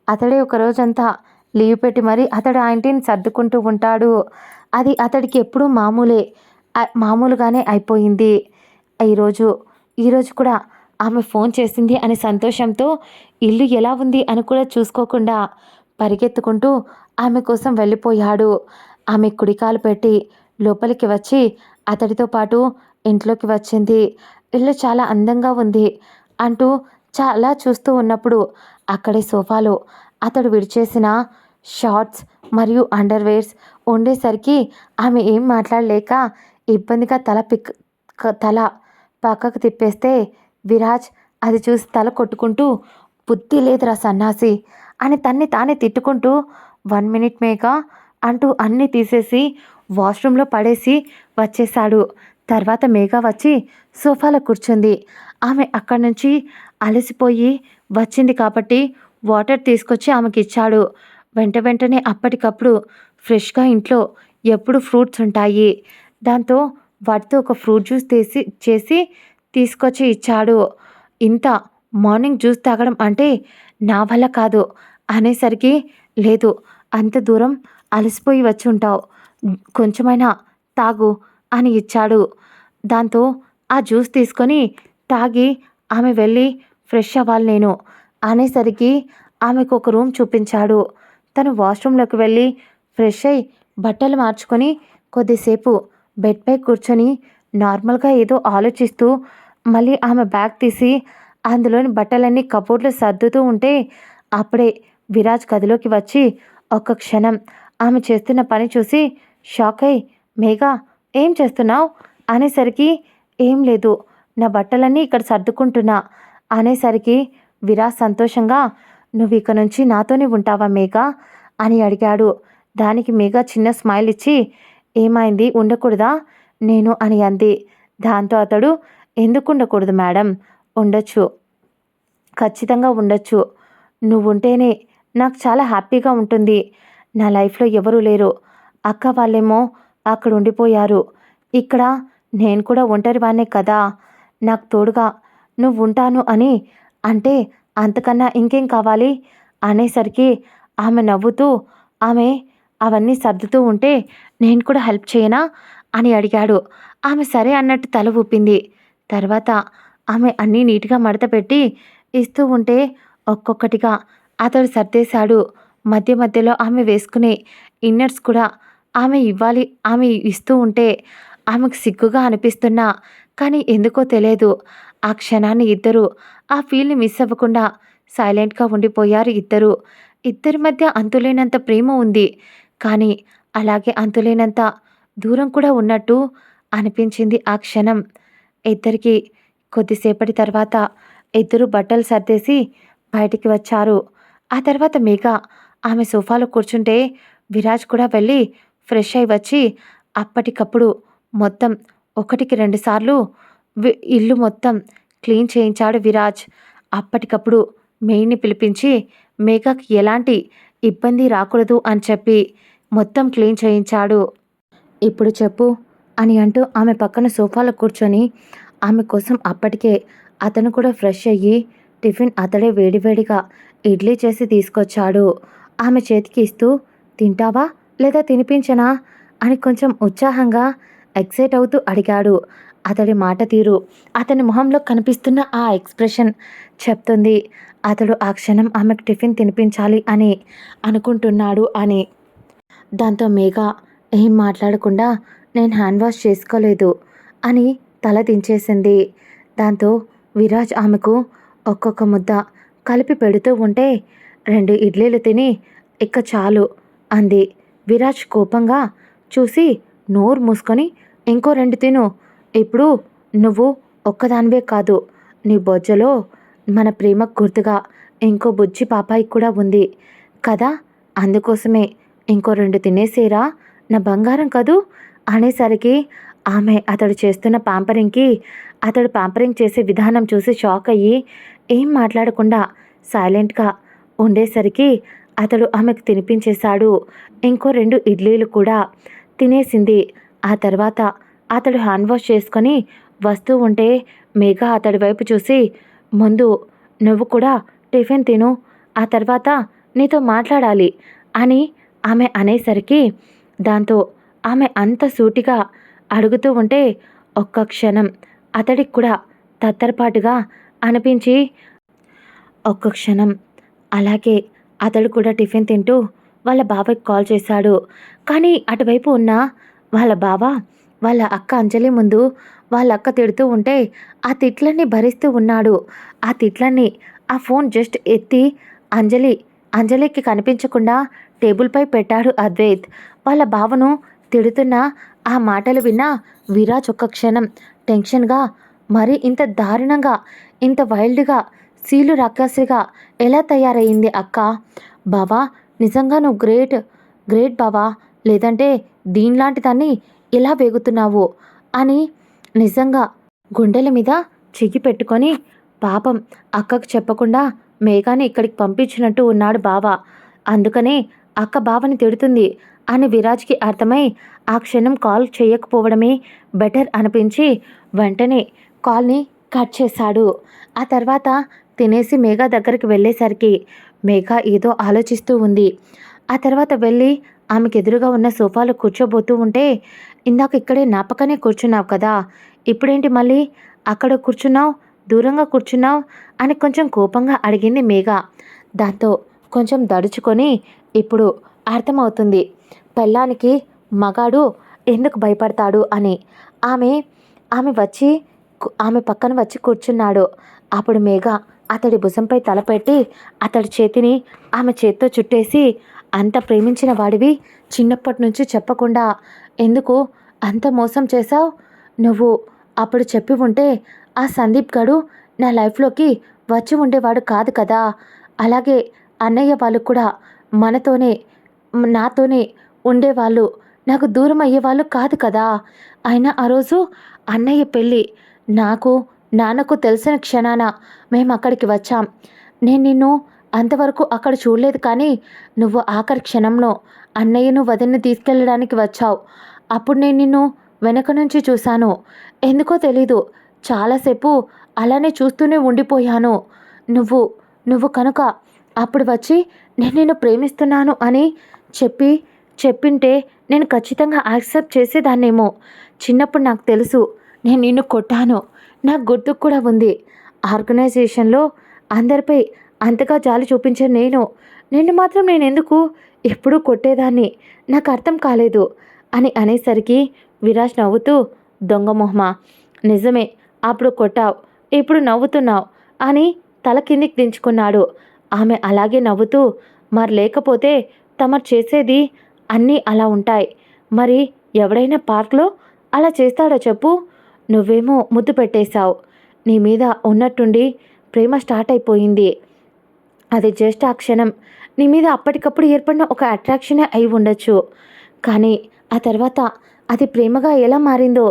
అతడే ఒక రోజంతా లీవ్ పెట్టి మరీ అతడు ఆ ఇంటిని సర్దుకుంటూ ఉంటాడు. అది అతడికి ఎప్పుడూ మామూలుగానే అయిపోయింది. ఈరోజు ఈరోజు కూడా ఆమె ఫోన్ చేసింది అనే సంతోషంతో ఇల్లు ఎలా ఉంది అని కూడా చూసుకోకుండా పరిగెత్తుకుంటూ ఆమె కోసం వెళ్ళిపోయాడు. ఆమె కుడికాలు పెట్టి లోపలికి వచ్చి అతడితో పాటు ఇంట్లోకి వచ్చింది. ఇల్లు చాలా అందంగా ఉంది అంటూ చాలా చూస్తూ ఉన్నప్పుడు అక్కడే సోఫాలో అతడు విడిచేసిన షార్ట్స్ మరియు అండర్వేర్స్ ఉండేసరికి ఆమె ఏం మాట్లాడలేక ఇబ్బందిగా తల పక్కకు తిప్పేస్తే విరాజ్ అది చూసి తల కొట్టుకుంటూ బుద్ధి లేదురా సన్నాసి అని తన్ని తానే తిట్టుకుంటూ 1 మినిట్ మేఘా అంటూ అన్నీ తీసేసి వాష్రూమ్లో పడేసి వచ్చేశాడు. తర్వాత మేఘా వచ్చి సోఫాలో కూర్చుంది. ఆమె అక్కడి నుంచి అలసిపోయి వచ్చింది కాబట్టి వాటర్ తీసుకొచ్చి ఆమెకి ఇచ్చాడు. వెంటనే అప్పటికప్పుడు ఫ్రెష్గా ఇంట్లో ఎప్పుడు ఫ్రూట్స్ ఉంటాయి. దాంతో వాటితో ఒక ఫ్రూట్ జ్యూస్ చేసి తీసుకొచ్చి ఇచ్చాడు. ఇంత మార్నింగ్ జ్యూస్ తాగడం అంటే నా వల్ల కాదు అనేసరికి, లేదు అంత దూరం అలసిపోయి వచ్చి ఉంటావు, కొంచెమైనా తాగు అని ఇచ్చాడు. దాంతో ఆ జ్యూస్ తీసుకొని తాగి ఆమె వెళ్ళి ఫ్రెష్ అవ్వాలి నేను అనేసరికి ఆమెకు ఒక రూమ్ చూపించాడు. తను వాష్రూమ్లోకి వెళ్ళి ఫ్రెష్ అయి బట్టలు మార్చుకొని కొద్దిసేపు బెడ్పై కూర్చొని నార్మల్గా ఏదో ఆలోచిస్తూ మళ్ళీ ఆమె బ్యాగ్ తీసి అందులోని బట్టలన్నీ కబోర్డ్లో సర్దుతూ ఉంటే అప్పుడే విరాజ్ గదిలోకి వచ్చి ఒక్క క్షణం ఆమె చేస్తున్న పని చూసి షాక్ అయి, మేఘా ఏం చేస్తున్నావు అనేసరికి, ఏం లేదు నా బట్టలన్నీ ఇక్కడ సర్దుకుంటున్నా అనేసరికి విరాజ్ సంతోషంగా, నువ్వు ఇక నుంచి నాతోనే ఉంటావా మేఘా అని అడిగాడు. దానికి మేఘా చిన్న స్మైల్ ఇచ్చి, ఏమైంది ఉండకూడదా నేను అని అంది. దాంతో అతడు, ఎందుకు ఉండకూడదు మేడం, ఉండొచ్చు, ఖచ్చితంగా ఉండొచ్చు, నువ్వుంటేనే నాకు చాలా హ్యాపీగా ఉంటుంది. నా లైఫ్లో ఎవరూ లేరు, అక్క వాళ్ళేమో అక్కడ ఉండిపోయారు, ఇక్కడ నేను కూడా ఒంటరివాణ్ణే కదా, నాకు తోడుగా నువ్వు ఉంటాను అని అంటే అంతకన్నా ఇంకేం కావాలి అనేసరికి ఆమె నవ్వుతూ, ఆమె అవన్నీ సర్దుతూ ఉంటే నేను కూడా హెల్ప్ చేయనా అని అడిగాడు. ఆమె సరే అన్నట్టు తల ఊపింది. తర్వాత ఆమె అన్నీ నీట్గా మడత పెట్టి ఇస్తూ ఉంటే ఒక్కొక్కటిగా అతడు సర్దేశాడు. మధ్య మధ్యలో ఆమె వేసుకునే ఇన్నర్స్ కూడా ఆమె ఇస్తూ ఉంటే ఆమెకు సిగ్గుగా అనిపిస్తున్నా కానీ ఎందుకో తెలియదు ఆ క్షణాన్ని ఇద్దరు ఆ ఫీల్ని మిస్ అవ్వకుండా సైలెంట్గా ఉండిపోయారు ఇద్దరు. ఇద్దరి మధ్య అంతులేనంత ప్రేమ ఉంది, కానీ అలాగే అంతులేనంత దూరం కూడా ఉన్నట్టు అనిపించింది ఆ క్షణం ఇద్దరికి. కొద్దిసేపటి తర్వాత ఇద్దరు బట్టలు సర్దేసి బయటికి వచ్చారు. ఆ తర్వాత మేఘ ఆమె సోఫాలో కూర్చుంటే విరాజ్ కూడా వెళ్ళి ఫ్రెష్ అయి వచ్చి అప్పటికప్పుడు మొత్తం 1-2 సార్లు ఇల్లు మొత్తం క్లీన్ చేయించాడు విరాజ్. అప్పటికప్పుడు మెయిన్ని పిలిపించి మేఘకి ఎలాంటి ఇబ్బంది రాకూడదు అని చెప్పి మొత్తం క్లీన్ చేయించాడు. ఇప్పుడు చెప్పు అని అంటూ ఆమె పక్కన సోఫాలో కూర్చొని ఆమె కోసం అప్పటికే అతను కూడా ఫ్రెష్ అయ్యి టిఫిన్ అతడే వేడివేడిగా ఇడ్లీ చేసి తీసుకొచ్చాడు. ఆమె చేతికి ఇస్తూ, తింటావా లేదా తినిపించనా అని కొంచెం ఉత్సాహంగా ఎక్సైట్ అవుతూ అడిగాడు. అతడి మాట తీరు, అతని మొహంలో కనిపిస్తున్న ఆ ఎక్స్ప్రెషన్ చెప్తుంది అతడు ఆ క్షణం ఆమెకు టిఫిన్ తినిపించాలి అని అనుకుంటున్నాడు అని. దాంతో మేఘ ఏం మాట్లాడకుండా నేను హ్యాండ్ వాష్ చేసుకోలేదు అని తల దించేసింది. దాంతో విరాజ్ ఆమెకు ఒక్కొక్క ముద్ద కలిపి పెడుతూ ఉంటే 2 ఇడ్లీలు తిని ఇక చాలు అంది. విరాజ్ కోపంగా చూసి, నోరు మూసుకొని ఇంకో 2 తిను, ఇప్పుడు నువ్వు ఒక్కదానివే కాదు, నీ బొజ్జలో మన ప్రేమకు గుర్తుగా ఇంకో బుజ్జి పాపాయి కూడా ఉంది కదా, అందుకోసమే ఇంకో 2 తినేసేరా నా బంగారం కదూ అనేసరికి అతడు చేస్తున్న ప్యాంపరింగ్కి, అతడు ప్యాంపరింగ్ చేసే విధానం చూసి షాక్ అయ్యి ఏం మాట్లాడకుండా సైలెంట్గా ఉండేసరికి అతడు ఆమెకు తినిపించేశాడు. ఇంకో 2 ఇడ్లీలు కూడా తినేసింది. ఆ తర్వాత అతడు హ్యాండ్ వాష్ చేసుకొని వస్తూ ఉంటే మేఘ అతడి వైపు చూసి, ముందు నువ్వు కూడా టిఫిన్ తిను, ఆ తర్వాత నీతో మాట్లాడాలి అని ఆమె అనేసరికి, దాంతో ఆమె అంత సూటిగా అడుగుతూ ఉంటే ఒక్క క్షణం అతడికి కూడా తత్తరపాటుగా అనిపించి, ఒక్క క్షణం అలాగే అతడు కూడా టిఫిన్ తింటూ వాళ్ళ బావకి కాల్ చేశాడు. కానీ అటువైపు ఉన్న వాళ్ళ బావ వాళ్ళ అక్క అంజలి ముందు వాళ్ళ అక్క తిడుతూ ఉంటే ఆ తిట్లన్నీ భరిస్తూ ఉన్నాడు. ఆ తిట్లన్నీ ఆ ఫోన్ జస్ట్ ఎత్తి అంజలికి కనిపించకుండా టేబుల్పై పెట్టాడు అద్వైత్. వాళ్ళ బావను తిడుతున్న ఆ మాటలు విన్న విరాజ్ ఒక్క క్షణం టెన్షన్గా, మరి ఇంత దారుణంగా, ఇంత వైల్డ్గా, సీలు రాక్షసిగా ఎలా తయారయ్యింది అక్క? బావా, నిజంగా నువ్వు గ్రేట్ గ్రేట్ బావా, లేదంటే దీనిలాంటి దాన్ని ఎలా వేగుతున్నావు అని నిజంగా గుండెల మీద చెయ్యి పెట్టుకొని, పాపం అక్కకు చెప్పకుండా మేఘాని ఇక్కడికి పంపించినట్టు ఉన్నాడు బావ, అందుకనే అక్క బావని తిడుతుంది అని విరాజ్కి అర్థమై ఆ క్షణం కాల్ చేయకపోవడమే బెటర్ అనిపించి వెంటనే కాల్ని కట్ చేశాడు. ఆ తర్వాత తినేసి మేఘ దగ్గరికి వెళ్ళేసరికి మేఘ ఏదో ఆలోచిస్తూ ఉంది. ఆ తర్వాత వెళ్ళి ఆమెకు ఎదురుగా ఉన్న సోఫాలో కూర్చోబోతూ ఉంటే, ఇందాక ఇక్కడే నా పక్కనే కూర్చున్నావు కదా, ఇప్పుడేంటి మళ్ళీ అక్కడ కూర్చున్నావు, దూరంగా కూర్చున్నావు అని కొంచెం కోపంగా అడిగింది మేఘ. దాంతో కొంచెం దడుచుకొని, ఇప్పుడు అర్థమవుతుంది పెళ్ళానికి మగాడు ఎందుకు భయపడతాడు అని. ఆమె ఆమె వచ్చి ఆమె పక్కన వచ్చి కూర్చున్నాడు. అప్పుడు మేఘ అతడి భుజంపై తలపెట్టి అతడి చేతిని ఆమె చేత్తో చుట్టేసి, అంత ప్రేమించిన వాడివి చిన్నప్పటి నుంచి చెప్పకుండా ఎందుకు అంత మోసం చేశావు? నువ్వు అప్పుడు చెప్పి ఉంటే ఆ సందీప్ గడు నా లైఫ్లోకి వచ్చి ఉండేవాడు కాదు కదా, అలాగే అన్నయ్య వాళ్ళు కూడా నాతోనే ఉండేవాళ్ళు, నాకు దూరం అయ్యేవాళ్ళు కాదు కదా. అయినా ఆ రోజు అన్నయ్య పెళ్ళి నాన్నకు తెలిసిన క్షణాన మేము అక్కడికి వచ్చాం. నేను నిన్ను అంతవరకు అక్కడ చూడలేదు, కానీ నువ్వు ఆఖరి క్షణంలో అన్నయ్యను వదిన్ని తీసుకెళ్ళడానికి వచ్చావు. అప్పుడు నేను నిన్ను వెనక నుంచి చూశాను. ఎందుకో తెలీదు, చాలాసేపు అలానే చూస్తూనే ఉండిపోయాను. నువ్వు కనుక అప్పుడు వచ్చి నేను నిన్ను ప్రేమిస్తున్నాను అని చెప్పింటే నేను ఖచ్చితంగా యాక్సెప్ట్ చేసేదాన్నేమో. చిన్నప్పుడు నాకు తెలుసు నేను నిన్ను కొట్టాను, నాకు గుర్తుకు కూడా ఉంది. ఆర్గనైజేషన్లో అందరిపై అంతగా జాలి చూపించే నిన్ను మాత్రం నేనెందుకు ఎప్పుడూ కొట్టేదాన్ని, నాకు అర్థం కాలేదు అని అనేసరికి విరాజ్ నవ్వుతూ, దొంగ మొహమా, నిజమే అప్పుడు కొట్టావు, ఇప్పుడు నవ్వుతున్నావు అని తల కిందికి దించుకున్నాడు. ఆమె అలాగే నవ్వుతూ, మరి లేకపోతే తమరు చేసేది అన్నీ అలా ఉంటాయి, మరి ఎవడైనా పార్క్లో అలా చేస్తాడో చెప్పు? నువ్వేమో ముద్దు పెట్టేశావు, నీ మీద ఉన్నట్టుండి ప్రేమ స్టార్ట్ అయిపోయింది. అది జస్ట్ ఆ క్షణం నీ మీద అప్పటికప్పుడు ఏర్పడిన ఒక అట్రాక్షనే అయి ఉండొచ్చు, కానీ ఆ తర్వాత అది ప్రేమగా ఎలా మారిందో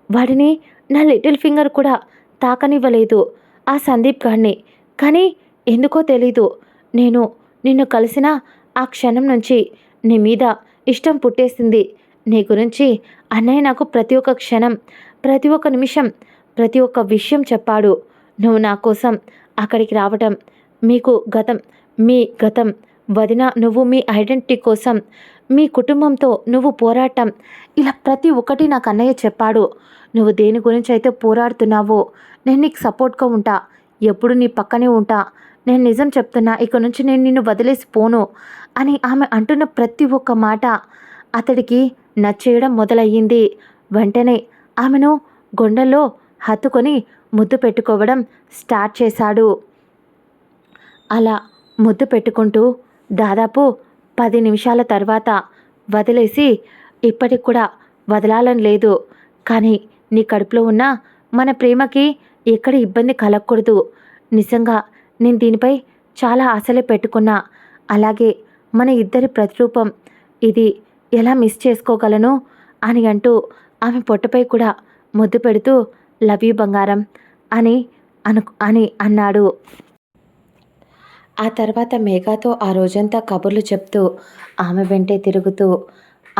వాడిని నా లిటిల్ ఫింగర్ కూడా తాకనివ్వలేదు ఆ సందీప్ గాడిని. కానీ ఎందుకో తెలీదు, నేను నిన్ను కలిసిన ఆ క్షణం నుంచి నీ మీద ఇష్టం పుట్టేసింది. నీ గురించి అన్నయ్య నాకు ప్రతి ఒక్క క్షణం, ప్రతి ఒక్క నిమిషం, ప్రతి ఒక్క విషయం చెప్పాడు. నువ్వు నా కోసం అక్కడికి రావటం, మీ గతం వదిన, నువ్వు మీ ఐడెంటిటీ కోసం మీ కుటుంబంతో నువ్వు పోరాటం, ఇలా ప్రతి ఒక్కటి నాకు అన్నయ్య చెప్పాడు. నువ్వు దేని గురించి అయితే పోరాడుతున్నావో నేను నీకు సపోర్ట్గా ఉంటా, ఎప్పుడు నీ పక్కనే ఉంటా. నేను నిజం చెప్తున్నా, ఇక నుంచి నేను నిన్ను వదిలేసి పోను అని ఆమె అంటున్న ప్రతి ఒక్క మాట అతడికి నచ్చేయడం మొదలయ్యింది. వెంటనే ఆమెను గుండెల్లో హత్తుకొని ముద్దు పెట్టుకోవడం స్టార్ట్ చేశాడు. అలా ముద్దు పెట్టుకుంటూ దాదాపు 10 నిమిషాల తర్వాత వదిలేసి, ఇప్పటికి కూడా వదలాలని లేదు, కానీ నీ కడుపులో ఉన్న మన ప్రేమకి ఎక్కడ ఇబ్బంది కలగకూడదు, నిజంగా నేను దీనిపై చాలా ఆశలే పెట్టుకున్నా. అలాగే మన ఇద్దరి ప్రతిరూపం ఇది ఎలా మిస్ చేసుకోగలను అని అంటూ ఆమె పొట్టపై కూడా ముద్దు పెడుతూ లవ్ యూ బంగారం అని అని అన్నాడు. ఆ తర్వాత మేఘాతో ఆ రోజంతా కబుర్లు చెప్తూ ఆమె వెంటే తిరుగుతూ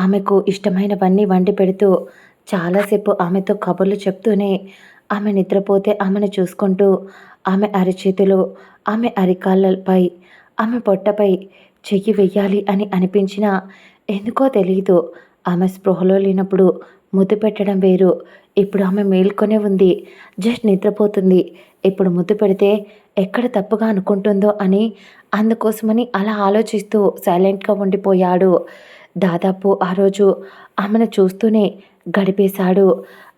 ఆమెకు ఇష్టమైనవన్నీ వండి పెడుతూ చాలాసేపు ఆమెతో కబుర్లు చెప్తూనే ఆమె నిద్రపోతే ఆమెను చూసుకుంటూ ఆమె అరిచేతులు ఆమె అరికాళ్ళపై ఆమె పొట్టపై చెయ్యి వెయ్యాలి అని అనిపించినా ఎందుకో తెలియదు ఆమె స్పృహలో లేనప్పుడు ముద్దు పెట్టడం వేరు. ఇప్పుడు ఆమె మేల్కొనే ఉంది, జస్ట్ నిద్రపోతుంది. ఇప్పుడు ముద్దు పెడితే ఎక్కడ తప్పుగా అనుకుంటుందో అని అందుకోసమని అలా ఆలోచిస్తూ సైలెంట్గా ఉండిపోయాడు. దాదాపు ఆ రోజు ఆమెను చూస్తూనే గడిపేశాడు.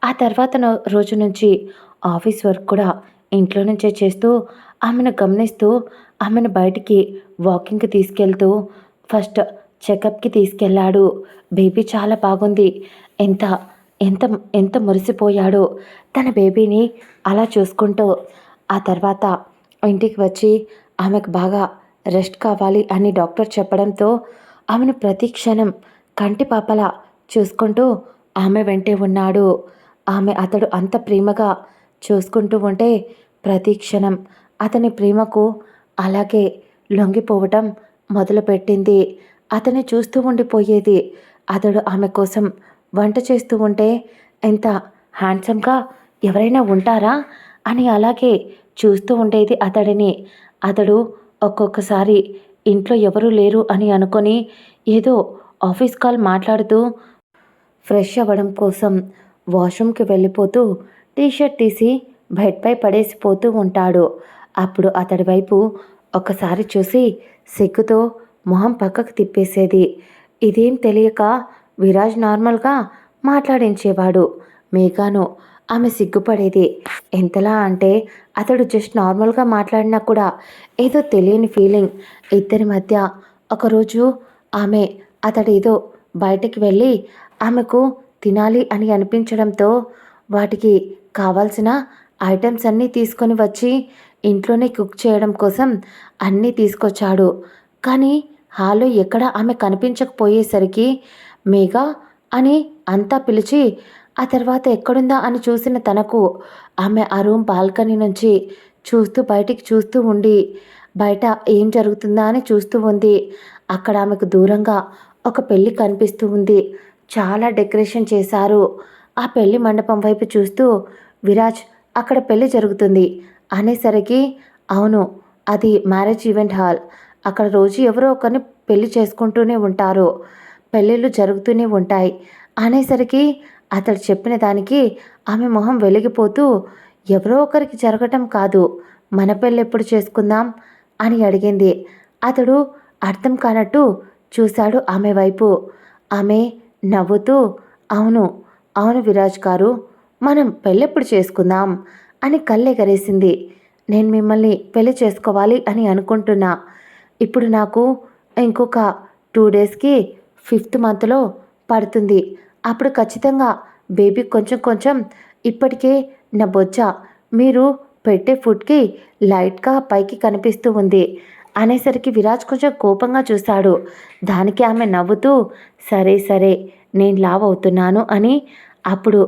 ఆ తర్వాత రోజు నుంచి ఆఫీస్ వర్క్ కూడా ఇంట్లో నుంచే చేస్తూ ఆమెను గమనిస్తూ ఆమెను బయటికి వాకింగ్కి తీసుకెళ్తూ ఫస్ట్ చెకప్కి తీసుకెళ్ళాడు. బేబీ చాలా బాగుంది. ఎంత ఎంత ఎంత మురిసిపోయాడో తన బేబీని అలా చూసుకుంటూ. ఆ తర్వాత ఇంటికి వచ్చి ఆమెకు బాగా రెస్ట్ కావాలి అని డాక్టర్ చెప్పడంతో ఆమెను ప్రతి క్షణం కంటి పాపలా చూసుకుంటూ ఆమె వెంటే ఉన్నాడు. అతడు అంత ప్రేమగా చూసుకుంటూ ఉంటే ప్రతి క్షణం అతని ప్రేమకు అలాగే లొంగిపోవటం మొదలుపెట్టింది. అతన్ని చూస్తూ ఉండిపోయేది. అతడు ఆమె కోసం వంట చేస్తూ ఉంటే ఎంత హ్యాండ్సమ్గా ఎవరైనా ఉంటారా అని అలాగే చూస్తూ ఉండేది అతడిని. అతడు ఒక్కొక్కసారి ఇంట్లో ఎవరూ లేరు అని అనుకొని ఏదో ఆఫీస్ కాల్ మాట్లాడుతూ ఫ్రెష్ అవ్వడం కోసం వాష్రూమ్కి వెళ్ళిపోతూ టీషర్ట్ తీసి బెడ్పై పడేసిపోతూ ఉంటాడు. అప్పుడు అతడి వైపు ఒకసారి చూసి సిగ్గుతో మొహం పక్కకు తిప్పేసేది. ఇదేం తెలియక విరాజ్ నార్మల్గా మాట్లాడించేవాడు. మేఘాను ఆమె సిగ్గుపడేది. ఎంతలా అంటే అతడు జస్ట్ నార్మల్గా మాట్లాడినా కూడా ఏదో తెలియని ఫీలింగ్ ఇద్దరి మధ్య. ఒకరోజు అతడేదో బయటికి వెళ్ళి ఆమెకు తినాలి అని అనిపించడంతో వాటికి కావాల్సిన ఐటమ్స్ అన్నీ తీసుకొని వచ్చి ఇంట్లోనే కుక్ చేయడం కోసం అన్నీ తీసుకొచ్చాడు. కానీ హాల్లో ఎక్కడ ఆమె కనిపించకపోయేసరికి మేఘా అని అంతా పిలిచి ఆ తర్వాత ఎక్కడుందా అని చూసిన తనకు ఆమె ఆ రూమ్ బాల్కనీ నుంచి బయటికి చూస్తూ ఉండి బయట ఏం జరుగుతుందా అని చూస్తూ ఉంది. అక్కడ ఆమెకు దూరంగా ఒక పెళ్ళి కనిపిస్తూ ఉంది. చాలా డెకరేషన్ చేశారు. ఆ పెళ్లి మండపం వైపు చూస్తూ విరాజ్ అక్కడ పెళ్లి జరుగుతుంది అనేసరికి అవును, అది మ్యారేజ్ ఈవెంట్ హాల్. అక్కడ రోజు ఎవరో ఒకరిని పెళ్లి చేసుకుంటూనే ఉంటారు, పెళ్ళిళ్ళు జరుగుతూనే ఉంటాయి అనేసరికి అతడు చెప్పిన దానికి ఆమె మొహం వెలిగిపోతూ ఎవరో ఒకరికి జరగటం కాదు, మన పెళ్ళి ఎప్పుడు చేసుకుందాం అని అడిగింది. అతడు అర్థం కానట్టు చూశాడు ఆమె వైపు. ఆమె నవ్వుతూ అవును అవును విరాజ్ గారు, మనం పెళ్ళెప్పుడు చేసుకుందాం అని కళ్ళెగరేసింది. నేను మిమ్మల్ని పెళ్లి చేసుకోవాలి అని అనుకుంటున్నా. ఇప్పుడు నాకు ఇంకొక 2 డేస్కి 5th మంత్లో పడుతుంది. అప్పుడు ఖచ్చితంగా బేబీ కొంచెం కొంచెం ఇప్పటికే నా బొజ్జ మీరు పెట్టే ఫుడ్కి లైట్గా పైకి కనిపిస్తూ ఉంది అనేసరికి విరాజ్ కొంచెం కోపంగా చూశాడు. దానికి ఆమె నవ్వుతూ సరే సరే నేను లావ్ అవుతున్నాను అని. అప్పుడు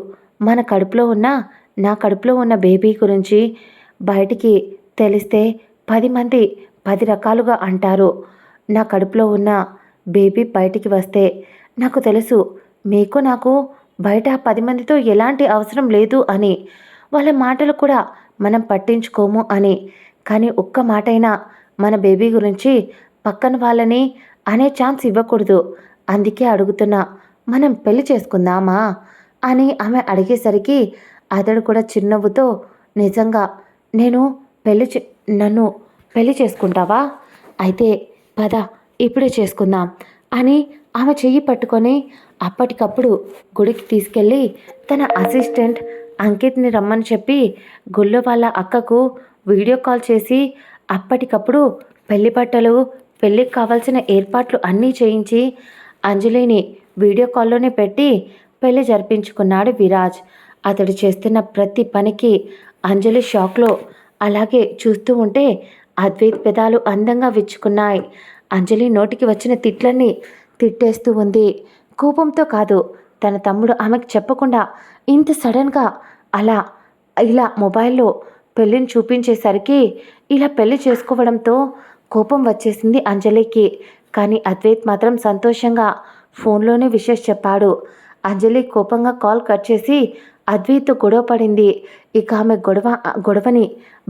నా కడుపులో ఉన్న బేబీ గురించి బయటికి తెలిస్తే 10 మంది 10 రకాలుగా అంటారు. నా కడుపులో ఉన్న బేబీ బయటికి వస్తే నాకు తెలుసు మీకు నాకు బయట 10 మందితో ఎలాంటి అవసరం లేదు అని, వాళ్ళ మాటలు కూడా మనం పట్టించుకోము అని. కానీ ఒక్క మాటైనా మన బేబీ గురించి పక్కన వాళ్ళని అనే ఛాన్స్ ఇవ్వకూడదు. అందుకే అడుగుతున్నా, మనం పెళ్లి చేసుకుందామా అని ఆమె అడిగేసరికి అతడు కూడా చిరునవ్వుతో నిజంగా నన్ను పెళ్లి చేసుకుంటావా? అయితే పద ఇప్పుడే చేసుకుందాం అని ఆమె చెయ్యి పట్టుకొని అప్పటికప్పుడు గుడికి తీసుకెళ్ళి తన అసిస్టెంట్ అంకిత్ని రమ్మని చెప్పి గుళ్ళో వాళ్ళ అక్కకు వీడియో కాల్ చేసి అప్పటికప్పుడు పెళ్లి బట్టలు, పెళ్ళికి కావాల్సిన ఏర్పాట్లు అన్నీ చేయించి అంజలిని వీడియో కాల్లోనే పెట్టి పెళ్లి జరిపించుకున్నాడు విరాజ్. అతడు చేస్తున్న ప్రతి పనికి అంజలి షాక్లో అలాగే చూస్తూ ఉంటే అద్వైత్ పెదాలు అందంగా విచ్చుకున్నాయి. అంజలి నోటికి వచ్చిన తిట్లన్నీ తిట్టేస్తూ ఉంది. కోపంతో కాదు, తన తమ్ముడు ఆమెకు చెప్పకుండా ఇంత సడన్గా అలా ఇలా మొబైల్లో పెళ్ళిని చూపించేసరికి ఇలా పెళ్లి చేసుకోవడంతో కోపం వచ్చేసింది అంజలికి. కానీ అద్వైత్ మాత్రం సంతోషంగా ఫోన్లోనే విషెస్ చెప్పాడు. అంజలి కోపంగా కాల్ కట్ చేసి అద్వైత్తో గొడవ పడింది. ఇక ఆమె గొడవని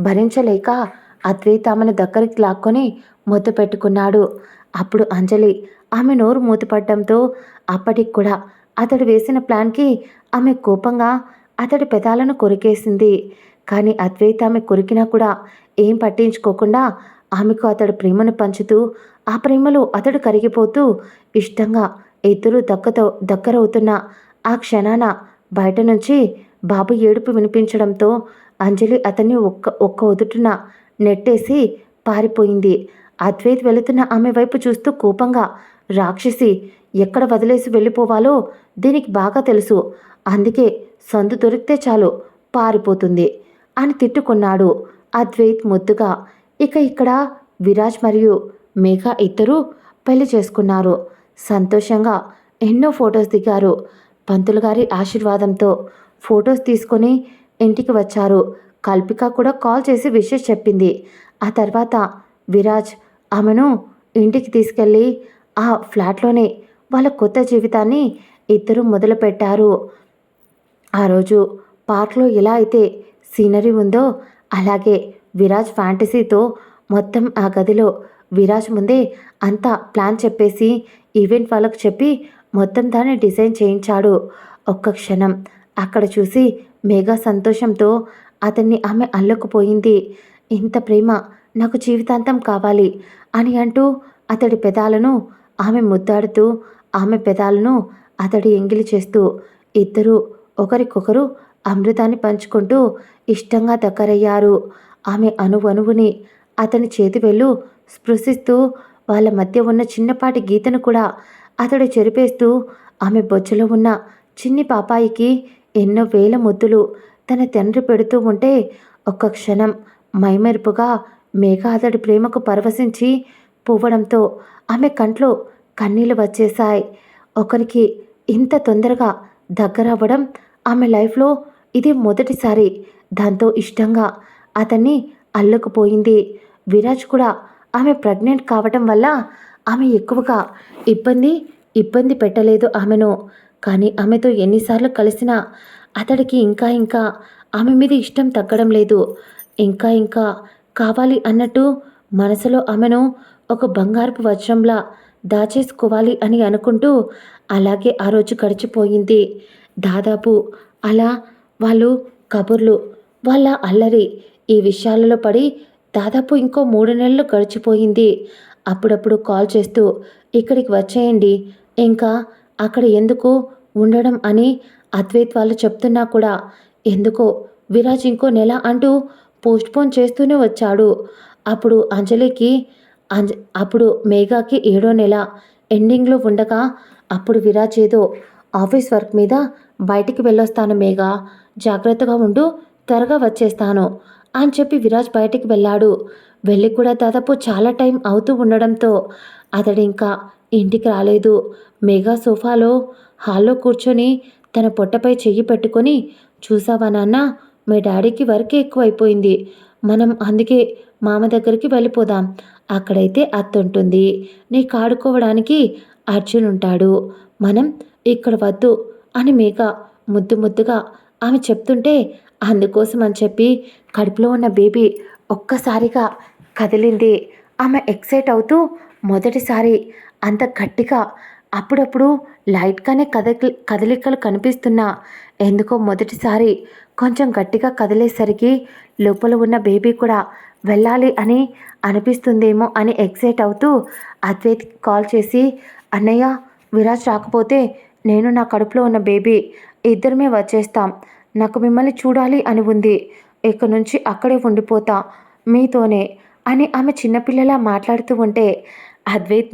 భరించలేక అద్వైత్ ఆమెను దగ్గరికి లాక్కొని ముద్దు పెట్టుకున్నాడు. అప్పుడు అంజలి ఆమె నోరు మూతపడడంతో అప్పటికి కూడా అతడు వేసిన ప్లాన్కి ఆమె కోపంగా అతడి పెదాలను కొరికేసింది. కానీ అద్వైత్ ఆమె కొరికినా కూడా ఏం పట్టించుకోకుండా ఆమెకు అతడు ప్రేమను పంచుతూ ఆ ప్రేమలో అతడు కరిగిపోతూ ఇష్టంగా ఇద్దరూ దగ్గరవుతున్న ఆ క్షణాన బయట నుంచి బాబు ఏడుపు వినిపించడంతో అంజలి అతన్ని ఒక్క ఉదుటున నెట్టేసి పారిపోయింది. అద్వైత్ వెళుతున్న ఆమె వైపు చూస్తూ కోపంగా, రాక్షసి, ఎక్కడ వదిలేసి వెళ్ళిపోవాలో దీనికి బాగా తెలుసు, అందుకే సందు దొరికితే చాలు పారిపోతుంది అని తిట్టుకున్నాడు అద్వైత్ ముద్దుగా. ఇక్కడ విరాజ్ మరియు మేఘ ఇద్దరూ పెళ్లి చేసుకున్నారు. సంతోషంగా ఎన్నో ఫొటోస్ దిగారు. పంతులు గారి ఆశీర్వాదంతో ఫొటోస్ తీసుకొని ఇంటికి వచ్చారు. కల్పిక కూడా కాల్ చేసి విషెస్ చెప్పింది. ఆ తర్వాత విరాజ్ ఆమెను ఇంటికి తీసుకెళ్ళి ఆ ఫ్లాట్లోనే వాళ్ళ కొత్త జీవితాన్ని ఇద్దరు మొదలుపెట్టారు. ఆ రోజు పార్క్లో ఎలా అయితే సీనరీ ఉందో అలాగే విరాజ్ ఫ్యాంటసీతో మొత్తం ఆ గదిలో విరాజ్ ముందే అంతా ప్లాన్ చెప్పేసి ఈవెంట్ వాళ్ళకు చెప్పి మొత్తం దాన్ని డిజైన్ చేయించాడు. ఒక్క క్షణం అక్కడ చూసి మేఘా సంతోషంతో అతన్ని ఆమె అల్లుకుపోయింది. ఇంత ప్రేమ నాకు జీవితాంతం కావాలి అని అంటూ అతడి పెదాలను ఆమె ముద్దాడుతూ ఆమె పెదాలను అతడి ఎంగిలి చేస్తూ ఇద్దరూ ఒకరికొకరు అమృతాన్ని పంచుకుంటూ ఇష్టంగా దగ్గరయ్యారు. ఆమె అణువణువుని అతని చేతి వెళ్ళు స్పృశిస్తూ వాళ్ళ మధ్య ఉన్న చిన్నపాటి గీతను కూడా అతడు చెరిపేస్తూ ఆమె బొజ్జలో ఉన్న చిన్ని పాపాయికి ఎన్నో వేల ముద్దులు తన తండ్రి పెడుతూ ఉంటే ఒక్క క్షణం మైమెరుపుగా మేఘ అతడి ప్రేమకు పరవశించి పువ్వడంతో ఆమె కంట్లో కన్నీళ్లు వచ్చేశాయి. ఒకరికి ఇంత తొందరగా దగ్గర అవ్వడం ఆమె లైఫ్లో ఇది మొదటిసారి. దాంతో ఇష్టంగా అతన్ని అల్లుకుపోయింది. విరాజ్ కూడా ఆమె ప్రెగ్నెంట్ కావటం వల్ల ఆమె ఎక్కువగా ఇబ్బంది పెట్టలేదు ఆమెను. కానీ ఆమెతో ఎన్నిసార్లు కలిసినా అతడికి ఇంకా ఆమె మీద ఇష్టం తగ్గడం లేదు. ఇంకా కావాలి అన్నట్టు మనసులో ఆమెను ఒక బంగారపు వజ్రంలా దాచేసుకోవాలి అని అనుకుంటూ అలాగే ఆ రోజు గడిచిపోయింది. దాదాపు అలా వాళ్ళు కబుర్లు, వాళ్ళ అల్లరి, ఈ విషయాలలో పడి దాదాపు ఇంకో 3 నెలలు గడిచిపోయింది. అప్పుడప్పుడు కాల్ చేస్తూ ఇక్కడికి వచ్చేయండి, ఇంకా అక్కడ ఎందుకు ఉండడం అని అద్వైత్ వాళ్ళు చెప్తున్నా కూడా ఎందుకో విరాజ్ ఇంకో నెల అంటూ పోస్ట్పోన్ చేస్తూనే వచ్చాడు. అప్పుడు అప్పుడు మేఘాకి 7వ నెల ఎండింగ్లో ఉండగా అప్పుడు విరాజ్ ఏదో ఆఫీస్ వర్క్ మీద బయటికి వెళ్ళొస్తాను మేఘ, జాగ్రత్తగా ఉండు, త్వరగా వచ్చేస్తాను అని చెప్పి విరాజ్ బయటికి వెళ్ళాడు. వెళ్ళి కూడా దాదాపు చాలా టైం అవుతూ ఉండడంతో అతడు ఇంకా ఇంటికి రాలేదు. మేఘా సోఫాలో హాల్లో కూర్చొని తన పొట్టపై చెయ్యి పెట్టుకొని, చూసావా నాన్న, మీ డాడీకి వర్క్ ఎక్కువైపోయింది, మనం అందుకే మామ దగ్గరికి వెళ్ళిపోదాం, అక్కడైతే అత్త ఉంటుంది, నీకు ఆడుకోవడానికి అర్జున్ ఉంటాడు, మనం ఇక్కడ వద్దు అని మేఘ ముద్దుగా ఆమె చెప్తుంటే అందుకోసం అని చెప్పి కడుపులో ఉన్న బేబీ ఒక్కసారిగా కదిలింది. ఆమె ఎక్సైట్ అవుతూ మొదటిసారి అంత గట్టిగా, అప్పుడప్పుడు లైట్గానే కదలికలు కనిపిస్తున్నా ఎందుకో మొదటిసారి కొంచెం గట్టిగా కదిలేసరికి లోపల ఉన్న బేబీ కూడా వెళ్ళాలి అని అనిపిస్తుందేమో అని ఎక్సైట్ అవుతూ అద్వైత్ కాల్ చేసి, అన్నయ్య, విరాజ్ రాకపోతే నేను నా కడుపులో ఉన్న బేబీ ఇద్దరమే వచ్చేస్తాం, నాకు మిమ్మల్ని చూడాలి అని ఉంది, ఇక నుంచి అక్కడే ఉండిపోతా మీతోనే అని ఆమె చిన్నపిల్లలా మాట్లాడుతూ ఉంటే అద్వైత్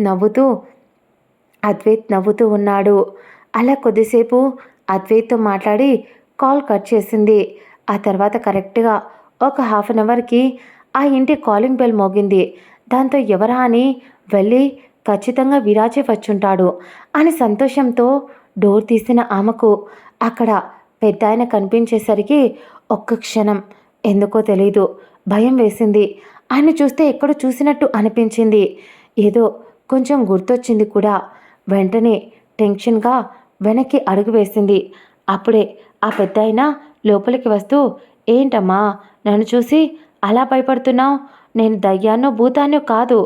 నవ్వుతూ ఉన్నాడు. అలా కొద్దిసేపు అద్వైత్తో మాట్లాడి కాల్ కట్ చేసింది. ఆ తర్వాత కరెక్ట్గా ఒక హాఫ్ అన్ అవర్కి ఆ ఇంటి కాలింగ్ బెల్ మోగింది. దాంతో ఎవరా అని వెళ్ళి ఖచ్చితంగా విరాజే వచ్చుంటాడు అని సంతోషంతో డోర్ తీసిన ఆమెకు అక్కడ పెద్దాయన కనిపించేసరికి ఒక్క క్షణం ఎందుకో తెలీదు భయం వేసింది. ఆయన్ని చూస్తే ఎక్కడో చూసినట్టు అనిపించింది. ఏదో కొంచెం గుర్తొచ్చింది కూడా. వెంటనే టెన్షన్గా వెనక్కి అడుగు వేసింది. అప్పుడే ఆ పెద్దాయన లోపలికి వస్తూ, ఏంటమ్మా నన్ను చూసి అలా భయపడుతున్నావు? నేను దయ్యాన్నో భూతాన్నో కాదు.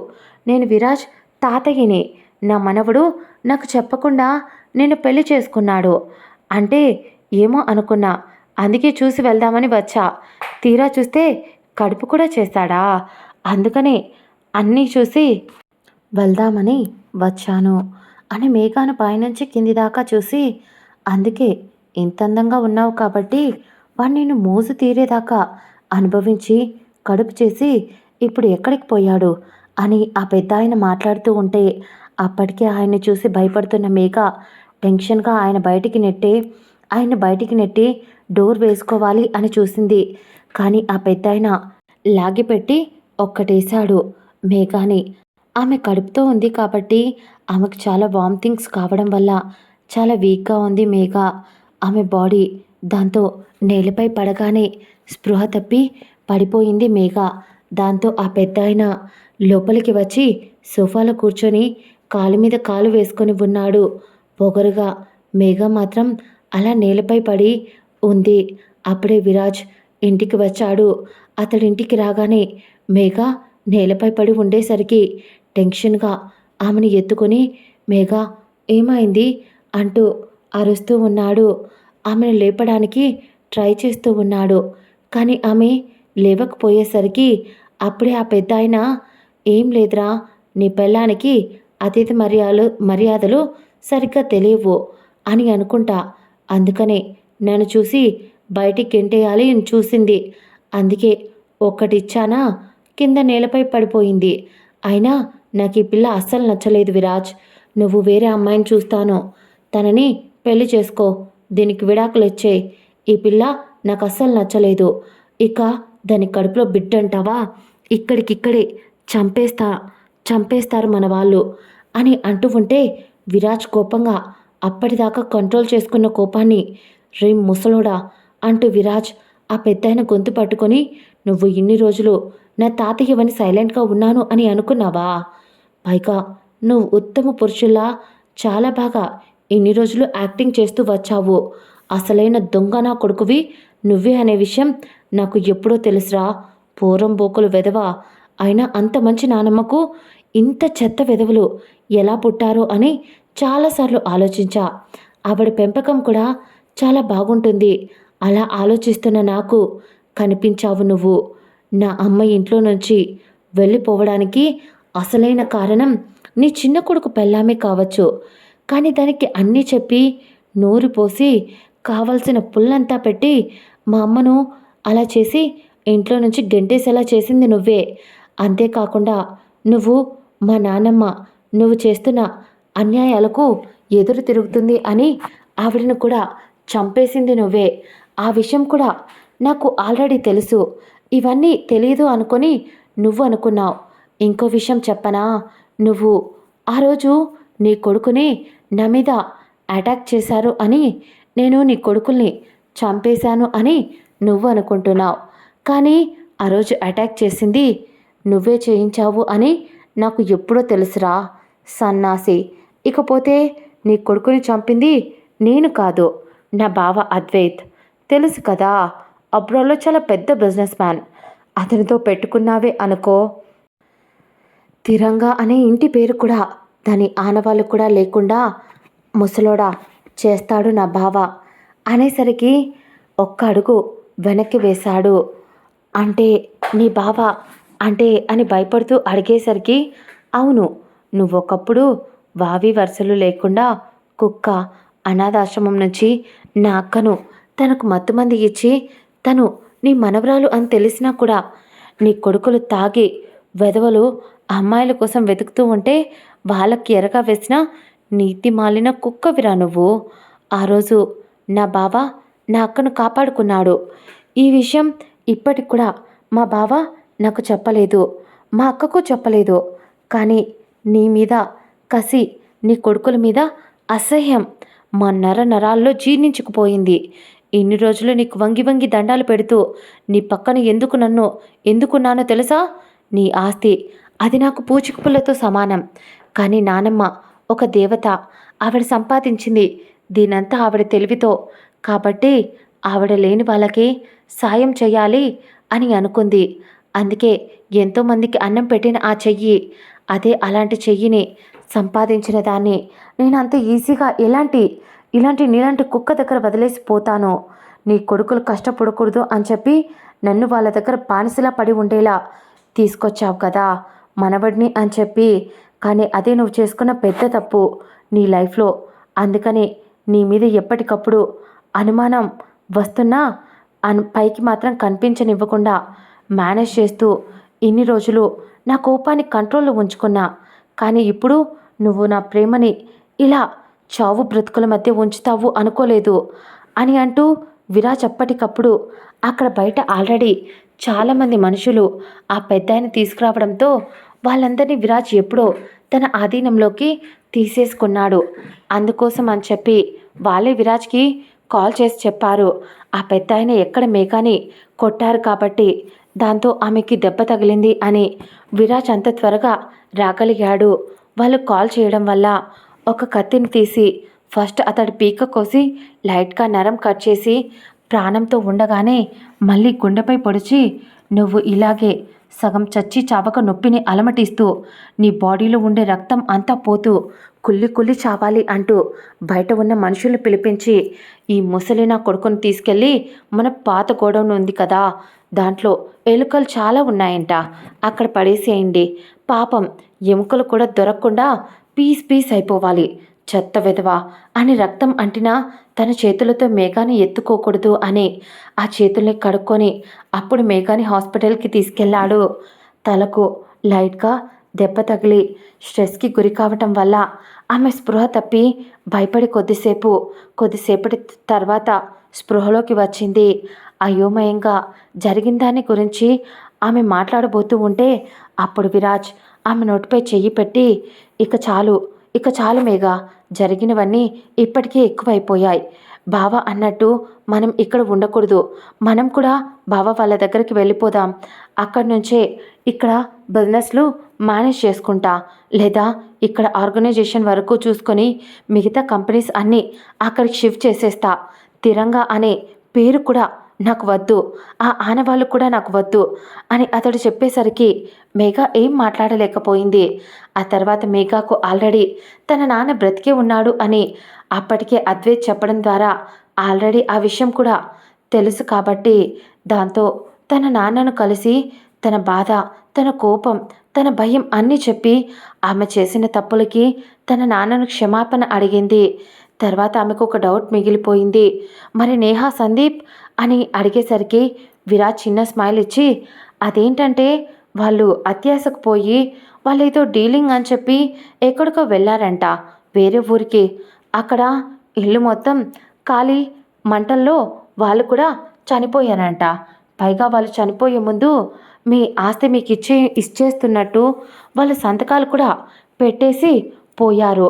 నేను విరాజ్ తాతయ్యని. నా మనవడు నాకు చెప్పకుండా నేను పెళ్లి చేసుకున్నాడు. అంటే ఏమో అనుకున్నా. అందుకే చూసి వెళ్దామని వచ్చా. తీరా చూస్తే కడుపు కూడా చేశాడా? అందుకనే అన్నీ చూసి వెళ్దామని వచ్చాను అని మేఘాను పైనుంచి కింది దాకా చూసి, అందుకే ఇంత అందంగా ఉన్నావు కాబట్టి వాడు నేను మోజు తీరేదాకా అనుభవించి కడుపు చేసి ఇప్పుడు ఎక్కడికి పోయాడు అని ఆ పెద్ద ఆయన మాట్లాడుతూ ఉంటే అప్పటికే ఆయన్ని చూసి భయపడుతున్న మేఘ టెన్షన్గా ఆయన బయటికి నెట్టి డోర్ వేసుకోవాలి అని చూసింది. కానీ ఆ పెద్ద ఆయన లాగిపెట్టి ఒక్కటేశాడు మేఘాని. ఆమె కడుపుతో ఉంది కాబట్టి ఆమెకు చాలా వామిటింగ్స్ కావడం వల్ల చాలా వీక్గా ఉంది మేఘ. ఆమె బాడీ దాంతో నేలపై పడగానే స్పృహ తప్పి పడిపోయింది మేఘ. దాంతో ఆ పెద్దాయన లోపలికి వచ్చి సోఫాలో కూర్చొని కాలు మీద కాలు వేసుకొని ఉన్నాడు. పొగరుగా మేఘ మాత్రం అలా నేలపై పడి ఉంది. అప్పుడే విరాజ్ ఇంటికి వచ్చాడు. అతడింటికి రాగానే మేఘ నేలపై పడి ఉండేసరికి టెన్షన్గా ఆమెను ఎత్తుకొని, మేఘ ఏమైంది అంటూ అరుస్తూ ఉన్నాడు. ఆమెను లేపడానికి ట్రై చేస్తూ ఉన్నాడు. కానీ ఆమె లేవకపోయేసరికి అప్పుడే ఆ పెద్ద ఆయన, ఏం లేదురా, నీ పెళ్ళానికి అతిథి మర్యాదలు సరిగ్గా తెలియవు అని అనుకుంటా. అందుకనే నన్ను చూసి బయటికి గెంటేయాలి అని చూసింది. అందుకే ఒక్కటిచ్చానా కింద నేలపై పడిపోయింది. అయినా నాకు ఈ పిల్ల అస్సలు నచ్చలేదు విరాజ్. నువ్వు వేరే అమ్మాయిని చూస్తాను, తనని పెళ్లి చేసుకో, దీనికి విడాకులు ఇచ్చేయి. ఈ పిల్ల నాకు అస్సలు నచ్చలేదు. ఇక దాని కడుపులో బిడ్డంటావా? ఇక్కడికిక్కడే చంపేస్తారు మన వాళ్ళు అని అంటూ ఉంటే విరాజ్ కోపంగా అప్పటిదాకా కంట్రోల్ చేసుకున్న కోపాన్ని, రే ముసలోడా అంటూ విరాజ్ ఆ పెద్దాయన గొంతు పట్టుకొని, నువ్వు ఇన్ని రోజులు నా తాతయ్యవని సైలెంట్గా ఉన్నాను అని అనుకున్నావా? పైగా నువ్వు ఉత్తమ పురుషుల్లా చాలా బాగా ఇన్ని రోజులు యాక్టింగ్ చేస్తూ వచ్చావు. అసలైన దొంగ నా కొడుకువి నువ్వే అనే విషయం నాకు ఎప్పుడో తెలుసురా. పూరం బోకులు వెధవ. అయినా అంత మంచి నానమ్మకు ఇంత చెత్త వెధవలు ఎలా పుట్టారో అని చాలాసార్లు ఆలోచించా. ఆవిడ పెంపకం కూడా చాలా బాగుంటుంది. అలా ఆలోచిస్తున్న నాకు కనిపించావు నువ్వు. నా అమ్మ ఇంట్లో నుంచి వెళ్ళిపోవడానికి అసలైన కారణం నీ చిన్న కొడుకు పెళ్ళామే కావచ్చు. కానీ దానికి అన్నీ చెప్పి నూరి పోసి కావలసిన పుల్లంతా పెట్టి మా అమ్మను అలా చేసి ఇంట్లో నుంచి గెంటేసేలా చేసింది నువ్వే. అంతేకాకుండా నువ్వు మా నాన్నమ్మ నువ్వు చేస్తున్న అన్యాయాలకు ఎదురు తిరుగుతుంది అని ఆవిడను కూడా చంపేసింది నువ్వే. ఆ విషయం కూడా నాకు ఆల్రెడీ తెలుసు. ఇవన్నీ తెలియదు అనుకొని నువ్వు అనుకున్నావు. ఇంకో విషయం చెప్పనా? నువ్వు ఆ రోజు నీ కొడుకుని నా మీద అటాక్ చేశారు అని, నేను నీ కొడుకుల్ని చంపేశాను అని నువ్వు అనుకుంటున్నావు. కానీ ఆ రోజు అటాక్ చేసింది నువ్వే చేయించావు అని నాకు ఎప్పుడో తెలుసురా సన్నాసి. ఇకపోతే నీ కొడుకుని చంపింది నేను కాదు, నా బావ అద్వైత్. తెలుసు కదా, అబ్రాడ్లో చాలా పెద్ద బిజినెస్ మ్యాన్. అతనితో పెట్టుకున్నావే అనుకో. తిరంగా అనే ఇంటి పేరు కూడా దాని ఆనవాళ్ళు కూడా లేకుండా ముసలోడా చేస్తాడు నా బావ అనేసరికి ఒక్క అడుగు వెనక్కి వేశాడు. అంటే నీ బావ అంటే అని భయపడుతూ అడిగేసరికి, అవును, నువ్వొకప్పుడు వావి వరుసలు లేకుండా కుక్క అనాథాశ్రమం నుంచి నా అక్కను తనకు మత్తుమంది ఇచ్చి తను నీ మనవరాలు అని తెలిసినా కూడా నీ కొడుకులు తాగి వెధవలు అమ్మాయిల కోసం వెతుకుతూ ఉంటే వాళ్ళకి ఎరగా వేసిన నీతి మాలిన కుక్కవిరా నువ్వు. ఆ రోజు నా బావ నా అక్కను కాపాడుకున్నాడు. ఈ విషయం ఇప్పటికి కూడా మా బావ నాకు చెప్పలేదు, మా అక్కకు చెప్పలేదు. కానీ నీ మీద కసి, నీ కొడుకుల మీద అసహ్యం మా నరాల్లో జీర్ణించుకుపోయింది. ఇన్ని రోజులు నీకు వంగి వంగి దండాలు పెడుతూ నీ పక్కన ఎందుకున్నానో తెలుసా? నీ ఆస్తి అది నాకు పూచికపుల్లతో సమానం. కానీ నానమ్మ ఒక దేవత. ఆవిడ సంపాదించింది దీనంతా ఆవిడ తెలివితో. కాబట్టి ఆవిడ లేని వాళ్ళకి సాయం చేయాలి అని అనుకుంది. అందుకే ఎంతోమందికి అన్నం పెట్టిన ఆ చెయ్యి, అదే అలాంటి చెయ్యిని సంపాదించిన దాన్ని నేను అంత ఈజీగా నీలాంటి కుక్క దగ్గర వదిలేసి పోతాను. నీ కొడుకులు కష్టపడకూడదు అని చెప్పి నన్ను వాళ్ళ దగ్గర బానిసలా పడి ఉండేలా తీసుకొచ్చావు కదా మనవడిని అని చెప్పి. కానీ అదే నువ్వు చేసుకున్న పెద్ద తప్పు నీ లైఫ్లో. అందుకని నీ మీద ఎప్పటికప్పుడు అనుమానం వస్తున్నా పైకి మాత్రం కనిపించనివ్వకుండా మేనేజ్ చేస్తూ ఇన్ని రోజులు నా కోపాన్ని కంట్రోల్లో ఉంచుకున్నా. కానీ ఇప్పుడు నువ్వు నా ప్రేమని ఇలా చావు బ్రతుకుల మధ్య ఉంచుతావు అనుకోలేదు అని అంటూ విరాజ్ అప్పటికప్పుడు అక్కడ బయట ఆల్రెడీ చాలామంది మనుషులు ఆ పెద్దాయని తీసుకురావడంతో వాళ్ళందరినీ విరాజ్ ఎప్పుడో తన ఆధీనంలోకి తీసేసుకున్నాడు. అందుకోసం అని చెప్పి వాళ్ళే విరాజ్కి కాల్ చేసి చెప్పారు, ఆ పెద్దాయన ఎక్కడ మేఘాని కొట్టారు కాబట్టి దాంతో ఆమెకి దెబ్బ తగిలింది అని. విరాజ్ అంత త్వరగా రాగలిగాడు. వాళ్ళు కాల్ చేయడం వల్ల ఒక కత్తిని తీసి ఫస్ట్ అతడి పీక కోసి లైట్గా నరం కట్ చేసి ప్రాణంతో ఉండగానే మళ్ళీ గుండెపై పొడిచి, నువ్వు ఇలాగే సగం చచ్చి చావక నొప్పిని అలమటిస్తూ నీ బాడీలో ఉండే రక్తం అంతా పోతూ కుళ్ళి కుళ్ళి చావాలి అంటూ బయట ఉన్న మనుషుల్ని పిలిపించి, ఈ ముసలి నా కొడుకుని తీసుకెళ్ళి మన పాత గోడౌన్ ఉంది కదా దాంట్లో ఎలుకలు చాలా ఉన్నాయంట, అక్కడ పడేసేయండి. పాపం ఎముకలు కూడా దొరకకుండా పీస్ పీస్ అయిపోవాలి, చెత్త వెధవా అని రక్తం అంటినా తన చేతులతో మేఘాని ఎత్తుకోకూడదు అని ఆ చేతుల్ని కడుక్కొని అప్పుడు మేఘాని హాస్పిటల్కి తీసుకెళ్లాడు. తలకు లైట్గా దెబ్బ తగిలి స్ట్రెస్కి గురి కావటం వల్ల ఆమె స్పృహ తప్పి భయపడి కొద్దిసేపటి తర్వాత స్పృహలోకి వచ్చింది. అయోమయంగా జరిగిన దాని గురించి ఆమె మాట్లాడబోతూ ఉంటే అప్పుడు విరాజ్ ఆమె నోటిపై చెయ్యి పెట్టి, ఇక చాలు మేఘా, జరిగినవన్నీ ఇప్పటికే ఎక్కువైపోయాయి. బావ అన్నట్టు మనం ఇక్కడ ఉండకూడదు, మనం కూడా బావ వాళ్ళ దగ్గరికి వెళ్ళిపోదాం. అక్కడి నుంచే ఇక్కడ బిజినెస్లు మేనేజ్ చేసుకుంటా, లేదా ఇక్కడ ఆర్గనైజేషన్ వరకు చూసుకొని మిగతా కంపెనీస్ అన్నీ అక్కడికి షిఫ్ట్ చేసేస్తా. తిరంగా అనే పేరు కూడా నాకు వద్దు, ఆ ఆనవాళ్ళు కూడా నాకు వద్దు అని అతడు చెప్పేసరికి మేఘా ఏం మాట్లాడలేకపోయింది. ఆ తర్వాత మేఘాకు ఆల్రెడీ తన నాన్న బ్రతికే ఉన్నాడు అని అప్పటికే అద్వైత్ చెప్పడం ద్వారా ఆల్రెడీ ఆ విషయం కూడా తెలుసు కాబట్టి దాంతో తన నాన్నను కలిసి తన బాధ, తన కోపం, తన భయం అన్నీ చెప్పి ఆమె చేసిన తప్పులకి తన నాన్నను క్షమాపణ అడిగింది. తర్వాత ఆమెకు ఒక డౌట్ మిగిలిపోయింది, మరి నేహా సందీప్ అని అడిగేసరికి విరాజ్ చిన్న స్మైల్ ఇచ్చి, అదేంటంటే వాళ్ళు అత్యాశకు పోయి వాళ్ళేదో డీలింగ్ అని చెప్పి ఎక్కడికో వెళ్ళారంట వేరే ఊరికి. అక్కడ ఇల్లు మొత్తం ఖాళీ, మంటల్లో వాళ్ళు కూడా చనిపోయారంట. పైగా వాళ్ళు చనిపోయే ముందు మీ ఆస్తి మీకు ఇచ్చేస్తున్నట్టు వాళ్ళ సంతకాలు కూడా పెట్టేసి పోయారు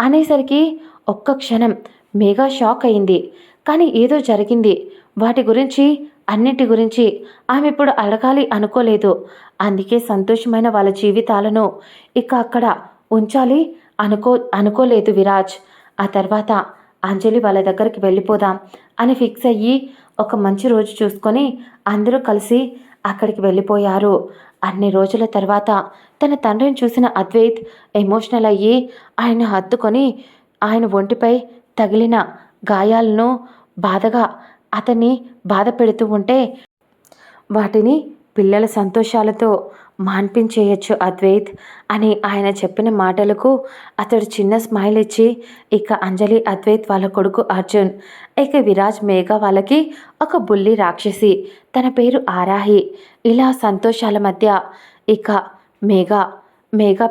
అనేసరికి ఒక్క క్షణం మేఘా షాక్ అయింది. కానీ ఏదో జరిగింది, అన్నిటి గురించి ఆమె ఇప్పుడు అడగాలి అనుకోలేదు. అందుకే సంతోషమైన వాళ్ళ జీవితాలను ఇక అక్కడ ఉంచాలి అనుకోలేదు విరాజ్. ఆ తర్వాత అంజలి వాళ్ళ దగ్గరికి వెళ్ళిపోదాం అని ఫిక్స్ అయ్యి ఒక మంచి రోజు చూసుకొని అందరూ కలిసి అక్కడికి వెళ్ళిపోయారు. అన్ని రోజుల తర్వాత తన తండ్రిని చూసిన అద్వైత్ ఎమోషనల్ అయ్యి ఆయన హత్తుకొని ఆయన ఒంటిపై తగిలిన గాయాలను బాధగా అతన్ని బాధ పెడుతూ ఉంటే వాటిని పిల్లల సంతోషాలతో మాన్పించేయచ్చు అద్వైత్ అని ఆయన చెప్పిన మాటలకు అతడు చిన్న స్మైల్ ఇచ్చి ఇక అంజలి, అద్వైత్ వాళ్ళ కొడుకు అర్జున్, ఇక విరాజ్, మేఘా వాళ్ళకి ఒక బుల్లి రాక్షసి, తన పేరు ఆరాహి, ఇలా సంతోషాల మధ్య ఇక మేఘా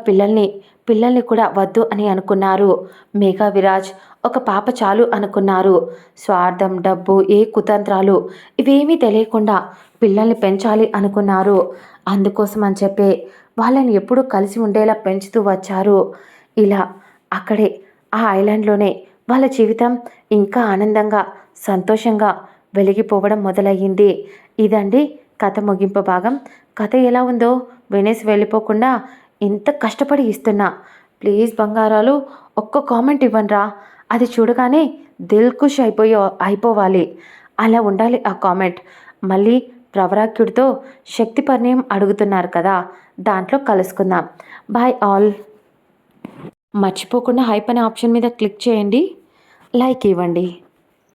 పిల్లల్ని కూడా వద్దు అని అనుకున్నారు. మేఘా, విరాజ్ ఒక పాప చాలు అనుకున్నారు. స్వార్థం, డబ్బు, ఏ కుతంత్రాలు ఇవేమీ తెలియకుండా పిల్లల్ని పెంచాలి అనుకున్నారు. అందుకోసం అని చెప్పే వాళ్ళని ఎప్పుడూ కలిసి ఉండేలా పెంచుతూ వచ్చారు. ఇలా అక్కడే ఆ ఐలాండ్‌లోనే వాళ్ళ జీవితం ఇంకా ఆనందంగా, సంతోషంగా వెలిగిపోవడం మొదలయ్యింది. ఇదండి కథ ముగింపు భాగం. కథ ఎలా ఉందో వినేసి వెళ్ళిపోకుండా ఇంత కష్టపడి ఇస్తున్నా. ప్లీజ్ బంగారాలు ఒక్క కామెంట్ ఇవ్వండిరా. అది చూడగానే దిల్ ఖుష్ అయిపోవాలి. అలా ఉండాలి ఆ కామెంట్. మళ్ళీ ప్రవరాఖ్యుడితో శక్తి పరిణయం అడుగుతున్నారు కదా! దాంట్లో కలుసుకుందాం. Bye all. మర్చిపోకుండా హైప్ అనే ఆప్షన్ మీద క్లిక్ చేయండి. లైక్ ఇవ్వండి.